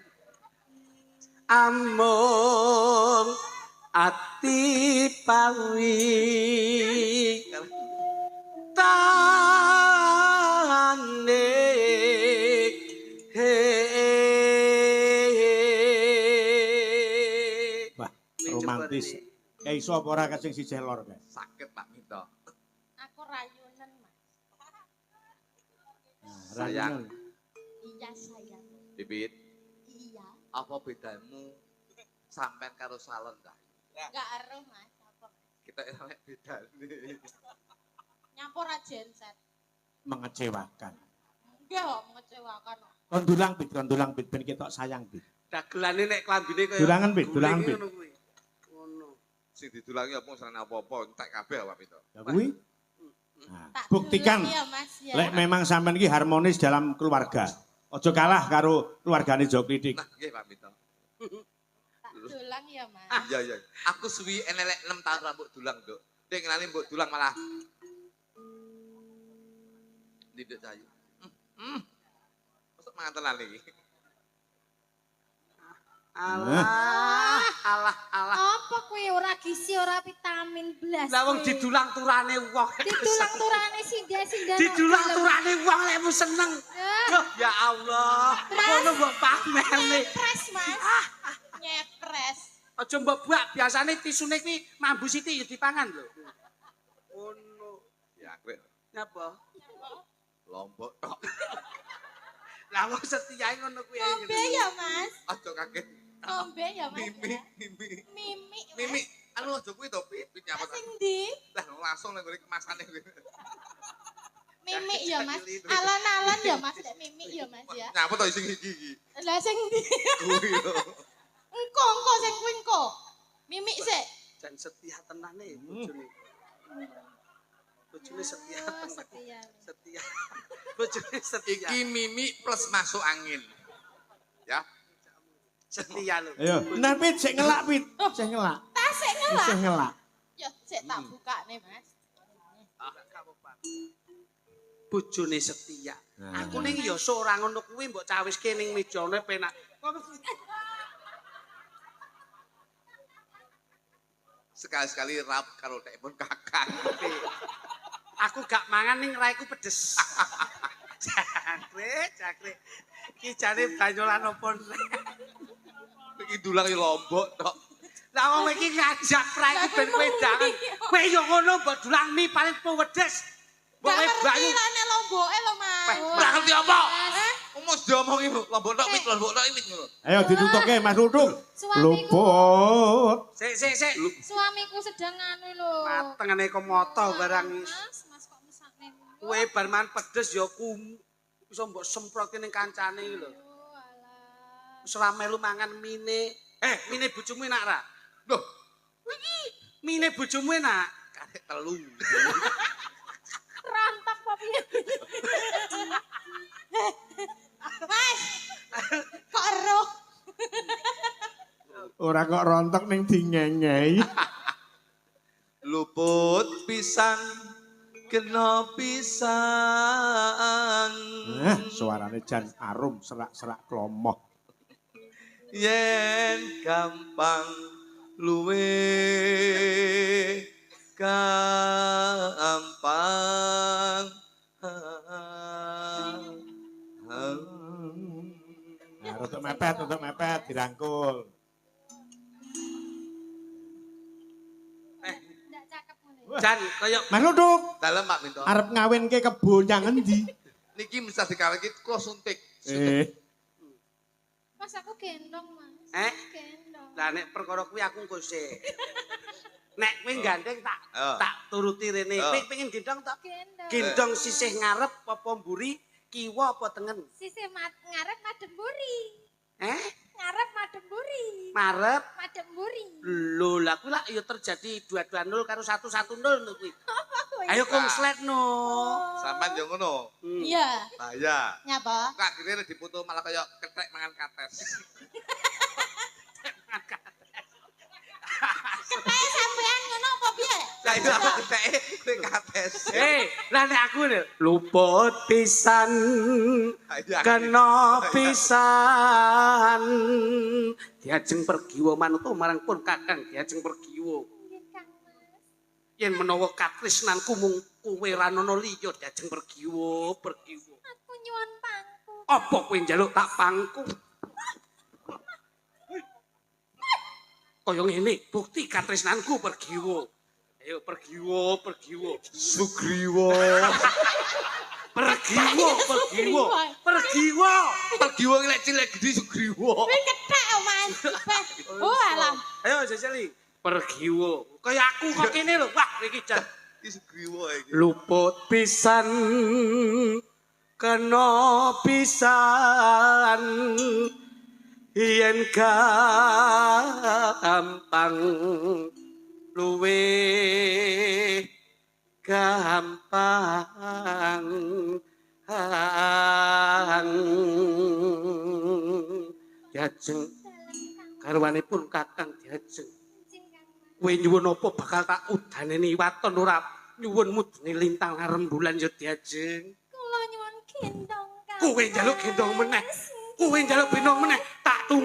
Amung ati pawi tane Wah, romantis. Kayak iso apa ora sing sisih lor kae. Sakit Pak Minto. Aku rayunan, Mas. Sayang. Iya, sayang. Bibit, Iya. apa bedamu sampean karo salon ta? Enggak aruh, Mas. Apa? Kita enak bedane. Nyampur aja genset. Mengecewakan. Enggak kok mengecewakan. Kondulang bit ben ketok sayang bit. dagelane nek klambine kaya Dulangan, Bit, dulangan, Bit. ngono kuwi. Ngono. Sing didulangi apa sarana apa-apa entek kabeh Pak Minto. Ya kuwi. Nah, Tak buktikan dulang ya, Mas, ya. lek memang sampean iki harmonis dalam keluarga. Ojo kalah karo keluargane Jo Klidik. Nah, nggih Pak Minto. Tak dulang ya, Mas. Iya. Aku suwi enelek 6 tahun rambut dulang, Nduk. Dek ngenali mbok dulang malah Didik Cayu. Masuk mangan tenan iki. Alah. Apa kuwi ora gizi ora vitamin blas. Lah wong didulang turane wong. didulang turane sindah-sindah. Didulang turane wong lekmu seneng. Loh, ya Allah. Ngono mbok pamerne. Pres, Mas. Nyepres. Aja mbok buak, biasane tisune kuwi mambu sithik ya dipangan lho. Ngono. Ya kowe Napa? lombok tok. Lah wong setiae ngono kuwi. Ngombe ya, Mas. Aja kaget. Ngombe ya, Mas. Mimi. Mimi. Mas. Mimi, anu aja kuwi to, Pit nyapa. Sing ndi? Lah langsung nang ngene kemasane kuwi. Mimi ya, Mas. Alon-alon ya, Mas. Lek Mimi ya, Mas ya. Nyapa to sing iki iki. Lah sing ndi? Kuwi lho. Engko sing kuwi engko. bojone setia. Oh, setia. Setia. Bojone setia. Iki Mimi plus masuk angin. Ya. Setia lho. Ayo, nah Pit, sik ngelak Pit. Sik ngelak. Tak sik ngelak. Sik ngelak. Yo, sik tak buka nih, Mas. Bojone setia. Aku ning ya sok ora ngono kuwi mbok cawiske ning mejane penak. Sekali-sekali rap karo nek pun kakak. Aku gak mangan ning raiku pedes. Jangkrik. Iki jane banyolan opo nek. Iki dulang Lombok tok. Lah wong iki ngajak raiku ben wedangan. Kowe yo ngono mbok dulang mie paling pedes. Mbok banyu. Lah nek lomboke lho, Mas. Ora ngerti apa? Mos diomongi Lombok tok mit Lombok tok mit ngono. Ayo ditutuke Mas Ludung. Suamiku. Luput. Sik. Suamiku sedang anu lho. Matengane komoto barang. Mas kok mesakne ngono? Kowe bar mangan pedes ya iso mbok semprote ning kancane iki lho. Oh, alah. Wis ora melu mangan mine. Mine bojomu enak ra? Loh, Iki mine bojomu enak. karek telu. Rontok apa piye? Mas. Kok eruh? Ora kok rontok ning dingengei. Luput pisan kena pisan. Suarane jan arum serak-serak klomoh. Yen gampang luwe gampang. Nah, untuk mepet dirangkul. Ndak cakep ngene. Jan kaya Mas Ludung, Dalem Pak Minto. arep ngawinke kebo nyang endi? Niki mesti dikawinke kok suntik. Mas aku gendong, Mas. Gendong. Lah nek perkara kuwi aku engko sik. Nek kowe gandeng Oh. tak turuti rene. Oh. Kowe pengen gendong tak? Gendong. Gendong sisih ngarep apa mburi, kiwa apa tengen? Sisi ngarep madem buri. Ngarep madem buri. Marep. Madem buri. Lho, lah kuwi lak ya terjadi 2-2-0 karo 1-1-0 lho kuwi. Apa kuwi? Ayo konslet no. Sampeyan yo ngono. Iya. Bahaya. Nyapa? Kak kene dipoto malah kaya ketek mangan kates. Kayak sampean ngono apa piye? Lah itu aku keteke kowe kates. Lah nek aku luput pisan kena pisan diajeng pergiwa manut marang pun kakang diajeng pergiwa. Nggih, Kang Mas. Yen menawa katresnanku mung kowe ra ana liya diajeng pergiwa. Aku nyuwun pangku. Apa kowe njaluk tak pangku? Kaya ngene, bukti katresnanku pergiwa. Ayo pergiwa. Sugriwa. Pergiwa. Pergiwa lek cilik gedhe Sugriwa. Kuwi kethek, Mas. Oh, alah. Ayo jajali. Pergiwa. Kaya aku kok kene lho. Wah, iki jan. Iki Sugriwa iki. Luput pisan kena pisan yen gampang luwe gampang diajeng garwanipun kakang diajeng kowe nyuwun apa bakal tak udaneni waton ora nyuwun mudune lintang rembulan ya diajeng Kula nyuwun gendong, Kang. kowe njaluk gendong meneh kowe njaluk gendong meneh tak tung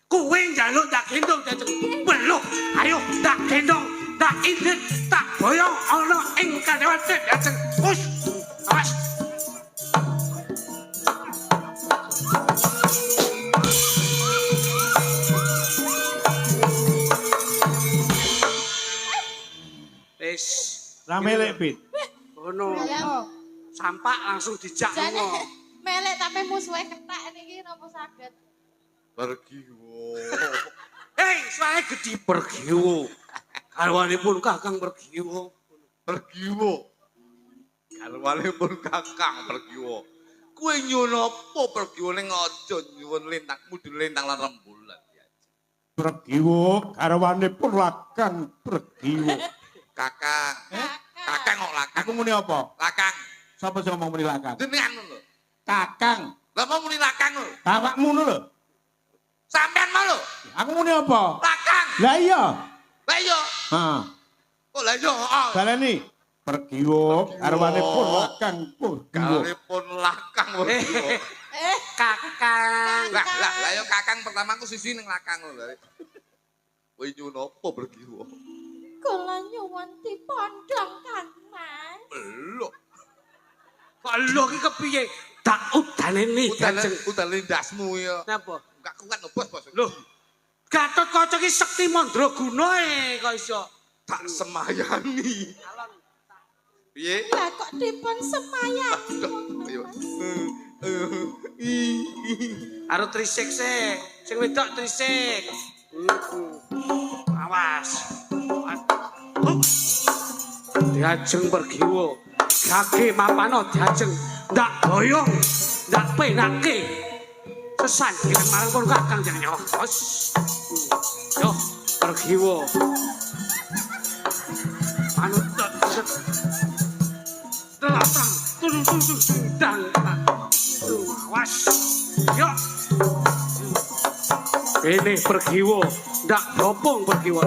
kowe njaluk tak gendong diajeng belum ayo tak gendong tak indit tak boyong ana ing kadhewan diajeng wis awas Rame lek Pit. ngono Ya. sampak langsung dijak Jane ngono melek tapi musuhe kethek niki napa saged? Pergiwa. hei suarane gedhi pergiwo garwanipun kakang pergiwo Pergiwa. Garwanipun kakang pergiwa. Kowe nyuwun apa pergiwa ning aja nyuwun lintang mudune lintang lan rembulan. Pergiwo garwane pun lakang pergiwo. Kakang. Kakang kok lakang. Aku muni apa? Lakang. Sapa sing ngomong muni lakang? Jenengan lho. Kakang. Lah mau muni lakang lho. Bapakmu lho. Sampean mau lho. Aku muni apa? Lakang. Lah iya. Lah iya. Heeh. Kok lah iya? Heeh. Baleni. Pergiwo, arwane pun lakang pun. Kalipun lakang pergiwo. Kakang. Lah yo kakang pertama aku sisi ning lakang lho. Kowe nyuwun apa pergiwo? Kula nyuwun dipondhong Kang Mas. Lho. Kok lho ki kepiye? Tak udane ni Udane ndasmu ya. Napa? Enggak kuat no bos. Lho. Gatot Kaca ki sekti mandraguna kok iso tak semayani. Piye? Lah kok dipun semayani. Ayo. Arep trisik sik. Sing wedok trisik. Awas. Diajeng pergiwo. Gage mapano diajeng. Ndak boyong. Ndak penake. Sesandingan marang pun kakang jangan yo. Yo, pergiwo. Manut telatang. Dang. Awas. Yo. Ini pergiwo, ndak bopong pergiwo.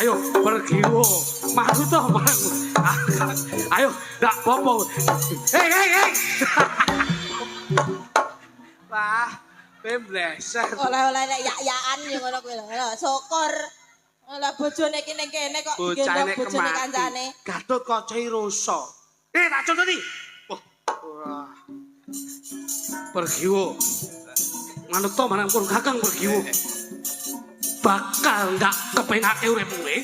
Ayo pergiwo, malu toh marang. Ayo, ndak bopong. Hei. Wah, pembleser. Oleh-oleh nek yak-yakan yo ngono kuwi lho. Syukur. Lah bojone iki ning kene kok digendong bojone kancane. Gatot Kaca rusa. Tak contoni. Wah. Pergiwo. Manut to marang pun kakang pergiwo. Bakal ndak kepenake uripmu e.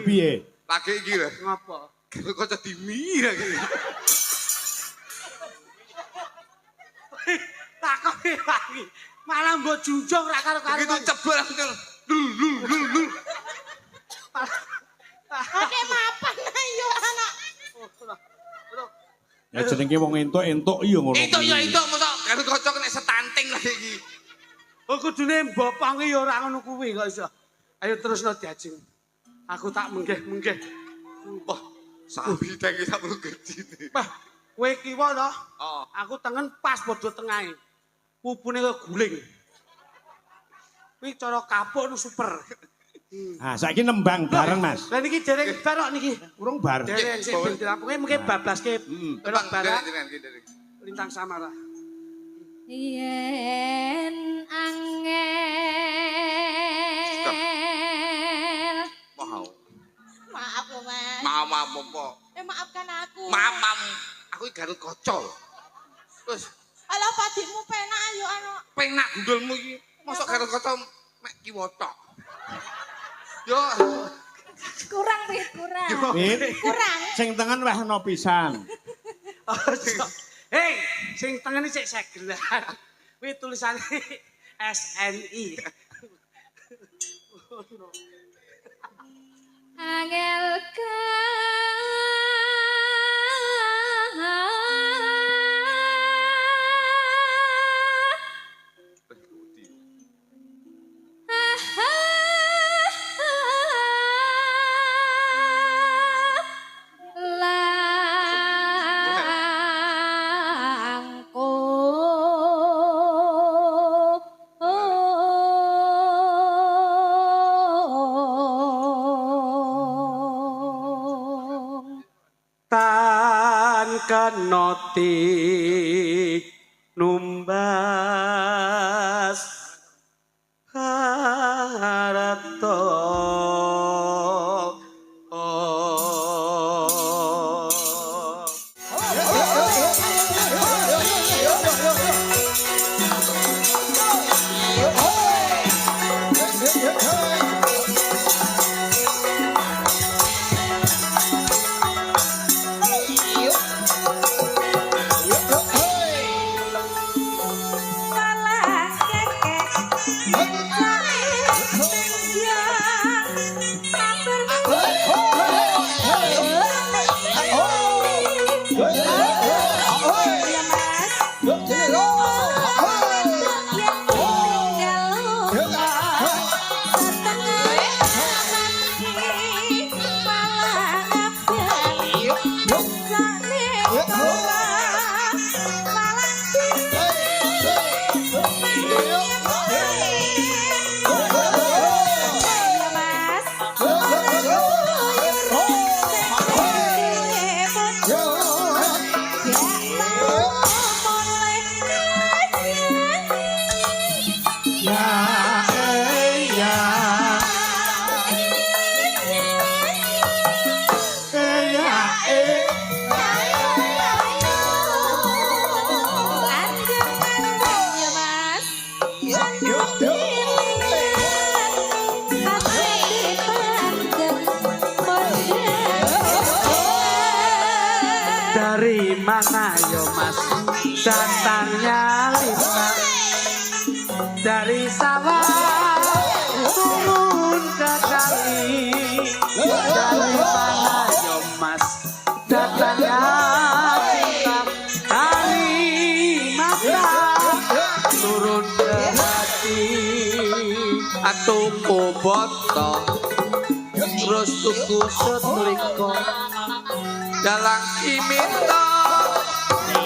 Piye? Lagi iki lho. Ngapa? Kaca dimi lagi. Takone lagi. Malah mbok junjung ra karo-karo. Begitu cebol langsung. Lul. Ade mapan ayo anak. Ya jenenge wong entuk iya ngono. Entuk mosok karo kaca kena setanting lagi iki. Oh kudune mbopong ya ora ngono kuwi kok iso. Ayo terusno diajeng. Aku tak menggeh. Wah, sapi tangi sak gedine. Bah, kowe kiwa to? Oh. Aku tengen pas padha tengahe. Pupune kok guling. Kuwi cara kapuk nu super. Ah, saiki nembang bareng, Mas. Lah niki dereng barok niki. Urung bar. Dereng sik ben dirampunge mungkin bablaske. Barok barak Dereng. lintang samara. Yen angel. Wow. Maaf lho, Mas. Maaf apa? Maafkan aku. Maaf. Aku iki Garut Kaca. Terus Ala padimu penak ayo anak. penak gundulmu iki. Mosok Garut Kaca mek kiwa tok. Yo. Kurang. Kurang. Sing tengen weh ono pisan. Hei, sing tengen sik segelan. Kuwi tulisane SNI. Angel kenoti numbas harata Dari mana yo mas datangnya lima dari sawah turun ke kali. Dari mana yo mas datangnya cinta dari mata turun ke hati. Tuku botol terus tuku setrika dalang iminto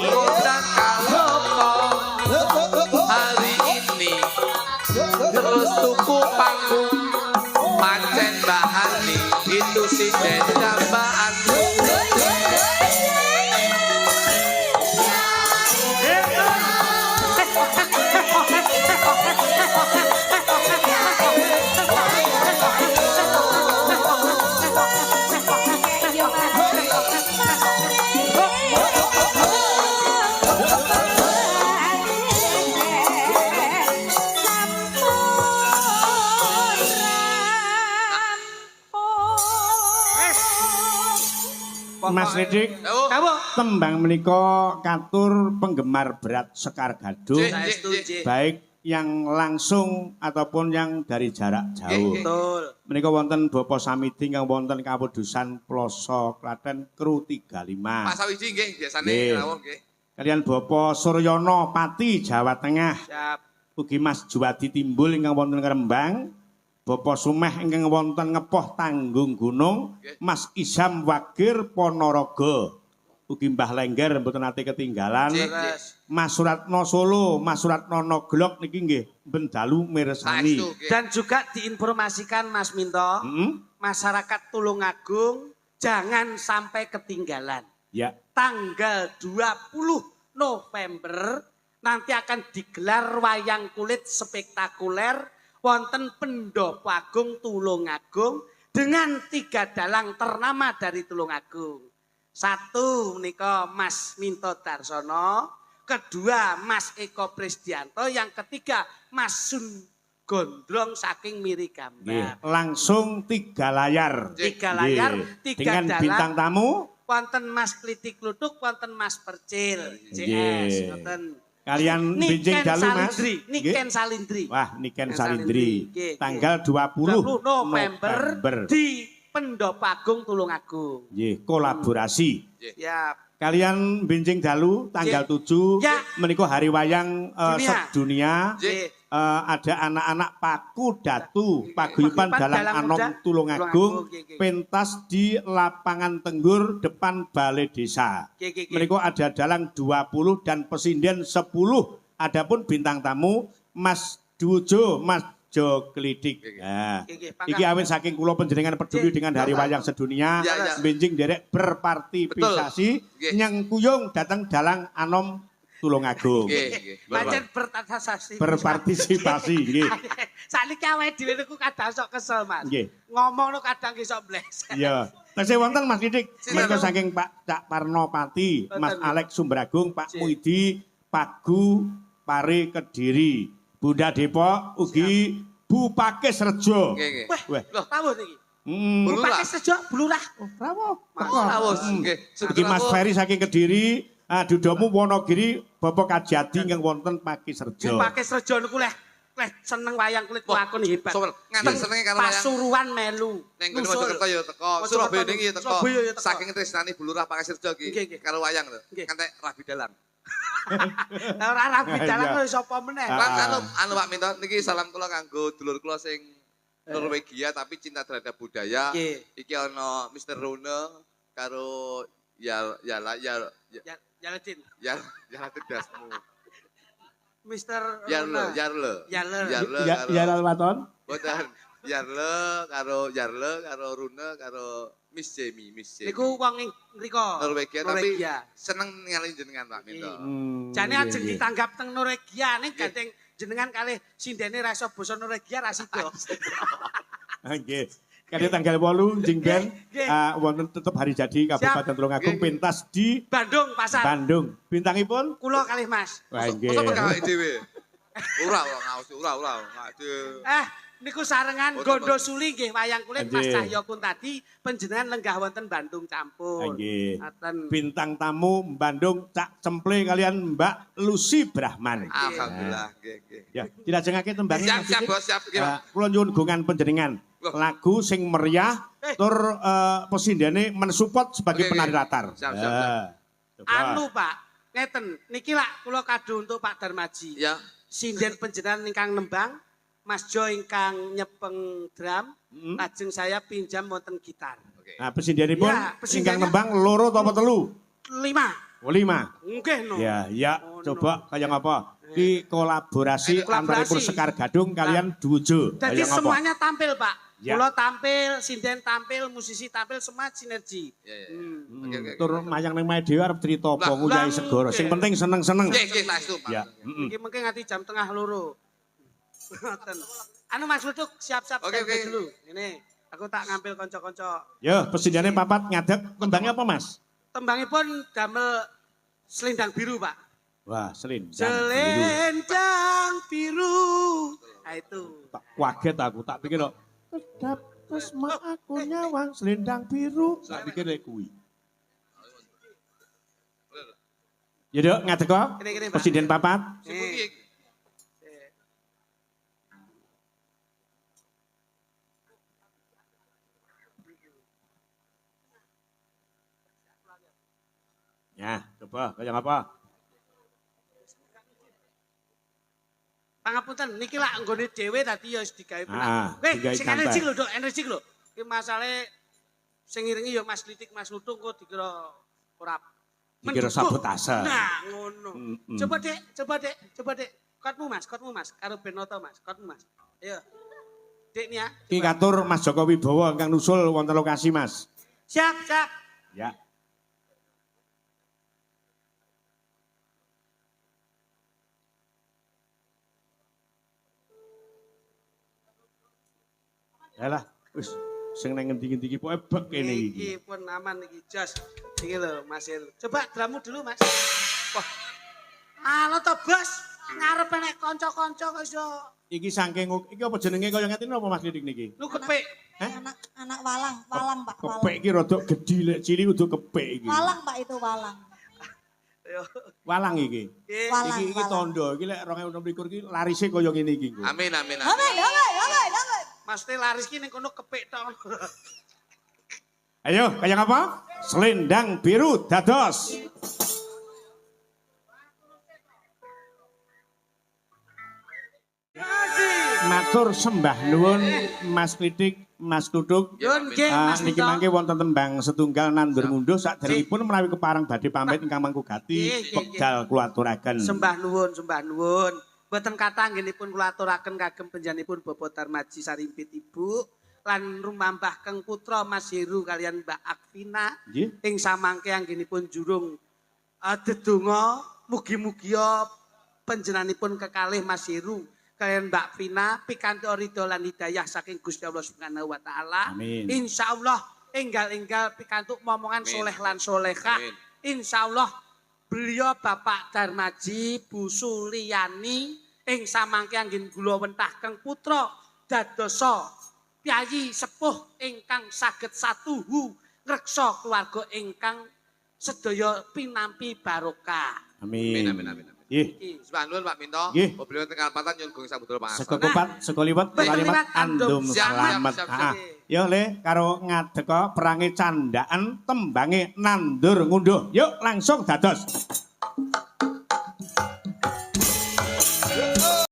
kodang kaloko hari ini terus tuku panggung pancen bahani itu si dambaan. Mas Ridik, tembang menika katur penggemar berat Sekar Gadung, baik yang langsung ataupun yang dari jarak jauh. Betul. Menika wonten Bapak Samidi ingkang wonten Kapedusan Ploso Klaten Kru 35. Pak Sawiji nggih biasane rawuh nggih. Kalian Bapak Suryono Pati Jawa Tengah. Siap. Ugi Mas Juwadi Timbul ingkang wonten Rembang. Bapak Sumeh ingkang wonten Ngepoh Tanggung Gunung, Mas Isam Wagir Ponorogo. Ugi Mbah Lengger mboten nate ketinggalan. Mas Suratno Solo, Mas Suratno Noglok niki nggih ben dalu mirsani. Dan juga diinformasikan Mas Minto, masyarakat Tulungagung jangan sampai ketinggalan. Ya. Tanggal 20 November nanti akan digelar wayang kulit spektakuler wonten Pendopo Agung Tulungagung dengan 3 dalang ternama dari Tulungagung. 1 menika Mas Minto Darsono, kedua Mas Eko Prisdianto, yang ketiga Mas Sun Gondrong saking Mirigambar. Langsung 3 layar. 3 layar, 3 dengan dalang. bintang tamu. Wonten Mas Klitik Luduk, wonten Mas Percil, CS, wonten. Kalian Benjing Dalu Mas. Niken Salindri. Wah, Niken Salindri. Tanggal 20 November di Pendopo Agung Tulungagung. Nggih, kolaborasi. Ya. Kalian Benjing Dalu tanggal 7 menika hari wayang sedunia. Ada anak-anak Paku Datu Paguyuban Dalang Anom Tulungagung pentas di lapangan Tenggur depan Balai Desa. Mereka ada dalang 20 dan pesinden 10. Adapun bintang tamu Mas Dujo, Mas Rejo Klidik. Nah, iki awit saking kula panjenengan peduli dengan Hari Wayang Sedunia, benjing derek berpartisipasi nyengkuyung datang dalang Anom Tulungagung. Pancen berpartisipasi. Berpartisipasi nggih. Sakniki awake dhewe niku kadang sok kesel, Mas. Ngomong kadang iso bleset. Iya. Tasih wonten Mas Didik, menika saking Pak Cak Parnopati, Mas Alex Sumbragung, Pak Muidi, Pagu Pare Kediri, Bunda Depok ugi Bu Pakis Rejo. Wah, rawuh niki. Bu Pakis Rejo Blurah. Rawuh. Rawuh nggih. Iki Mas Ferry saking Kediri, Dudomu Wonogiri, Bapak Kajati ingkang wonten Pakis Rejo. Pakis Rejo niku leh seneng wayang kulit lakon hebat. Nganten senenge karo wayang. Pasuruan melu. Ning kene Mojokerto ya teko, Surabaya niki teko. Saking tresnani Bulurah Pakis Rejo iki karo wayang lho. Ngantek Rabi Dalang. Ora Rabi Dalang lho sapa meneh. Lan anu Pak Minto niki salam kula kanggo dulur kula sing Norwegia tapi cinta terhadap budaya. Iki ana Mr. Rune karo Yaladin. Yaladin dasmu. Mister Yarle. Yarle Waton. Boten. Yarle karo Rune karo Miss Jamie. Niku wong ing mriko. Norwegia tapi seneng ningali jenengan Pak Minto. Jane ajeng ditanggap teng Norwegia ning gandeng jenengan kalih sindene ra iso basa Norwegia ra sida. Nggih. Kali tanggal 8 jengben wonten tetep hari jadi Kabupaten Tulungagung pentas di Bandung Pasar. Bandung. Bintangipun kula kalih Mas. Wah nggih. Masa pegawai dhewe. Ora ngaos ora. Niku sarengan Gondo Suli nggih wayang kulit Mas Cahyo pun tadi panjenengan lenggah wonten Bandung campur. Nggih. Bintang tamu Bandung Cak Cemple kalian Mbak Lucy Brahman. Alhamdulillah nggih. Ya, dilajengake tembange. Siap Bos, siap. Kula nyuwun gungan panjenengan. Lagu sing meriah tur pesindene mensupport sebagai penari latar. Anu Pak, ngeten niki lak kula kado untuk Pak Darmaji. Ya. Sinden panjenengan ingkang nembang, Mas Jo ingkang nyepeng drum, lajeng saya pinjam wonten gitar. Nah, pesindenipun ingkang nembang loro apa telu? 5. Oh 5. Nggih no. Ya, coba kaya ngapa? Ki kolaborasi antaripun Sekar Gadung kalian Dujo. Jadi semuanya tampil Pak. Kula tampil, sinden tampil, musisi tampil, semua sinergi. Tur mayang ning mae dhewe arep crita apa nguyai segara. Sing penting seneng-seneng. Nggih, saestu, Pak. Ya. Iki mengke nganti jam tengah 2. Ngoten. Anu Mas Luduk siap-siap dulu. Ini aku tak ngambil kanca-kanca. Ya, pesindene papat ngadeg tembangnya apa Mas? Tembangipun damel Selendang Biru, Pak. Wah, selendang biru. Nah itu. Tak kaget aku, tak pikir kok kedap tresma aku nyawang selendang biru. Tak pikir kuwi. Ya dok, ngadeg kok. Presiden papat. Ya, coba kayak apa? Pangapunten niki lak nggone dhewe tadi ya wis digawe penak. Sing energi lho, Dok, energi lho. Iki masalahe sing ngiringi ya Mas Litik, Mas Lutung kok dikira ora dikira sabotase. Nah, ngono. Coba Dek. Kotmu Mas, karo Benoto Mas, kotmu Mas. Ayo. Dek nih ya. Ki katur Mas Joko Wibowo ingkang nusul wonten lokasi, Mas. Siap. Ya. Yalah, wis sing nang ngendi-ngendi iki pokoke bek kene iki. Iki pun aman iki, jos. Iki lho, Mas Il. Coba drummu dulu, Mas. Wah. Alo to, Bos. Ngarep nek kanca-kanca kok iso. Iki saking iki apa jenenge kaya ngene apa Mas Lidik niki? Lu kepek. Anak walang, Pak. Kepek iki rada gedhi lek cilik udah kepek iki. Walang, Pak, itu walang. Walang iki. Iki tondo, iki lek 2026 iki larise kaya ngene iki. Amin. Amin. Maksudnya laris ki ning kono kepek tok. Ayo, kayak apa? Selendang biru dados. Matur sembah nuwun Mas Lidik, Mas Duduk. Niki mangke wonten tembang setunggal nandur munduh saderengipun menawi kepareng badhe pamit ingkang mangku gati wekdal kula aturaken. Sembah nuwun. Boten kathah anggenipun kula aturaken kagem panjenenganipun Bapak Darmaji Sarimpit Ibu lan rumambah keng putra Mas Heru kalian Mbak Akvina ing samangke anggenipun jurung dedonga mugi-mugi panjenenganipun kekalih Mas Heru kalian Mbak Vina pikantuk ridho lan hidayah saking Gusti Allah Subhanahu wa taala. Insyaallah enggal-enggal pikantuk momongan soleh lan solehah. Insyaallah beliau Bapak Darmaji Bu Suliani ing samangke anggen kula wentah keng putra dadosa piyayi sepuh ingkang saged satuhu ngreksa keluarga ingkang sedaya pinampi barokah. Amin. Nggih. Sembah nuwun Pak Minto. Beliau teng Kalpatan nyuwun gunging sabudra pangarsana. Seko kupat, seko liwat, kalimat andum selamat. Yo le karo ngadeka perange candaan tembange nandur ngunduh. Yuk langsung dados.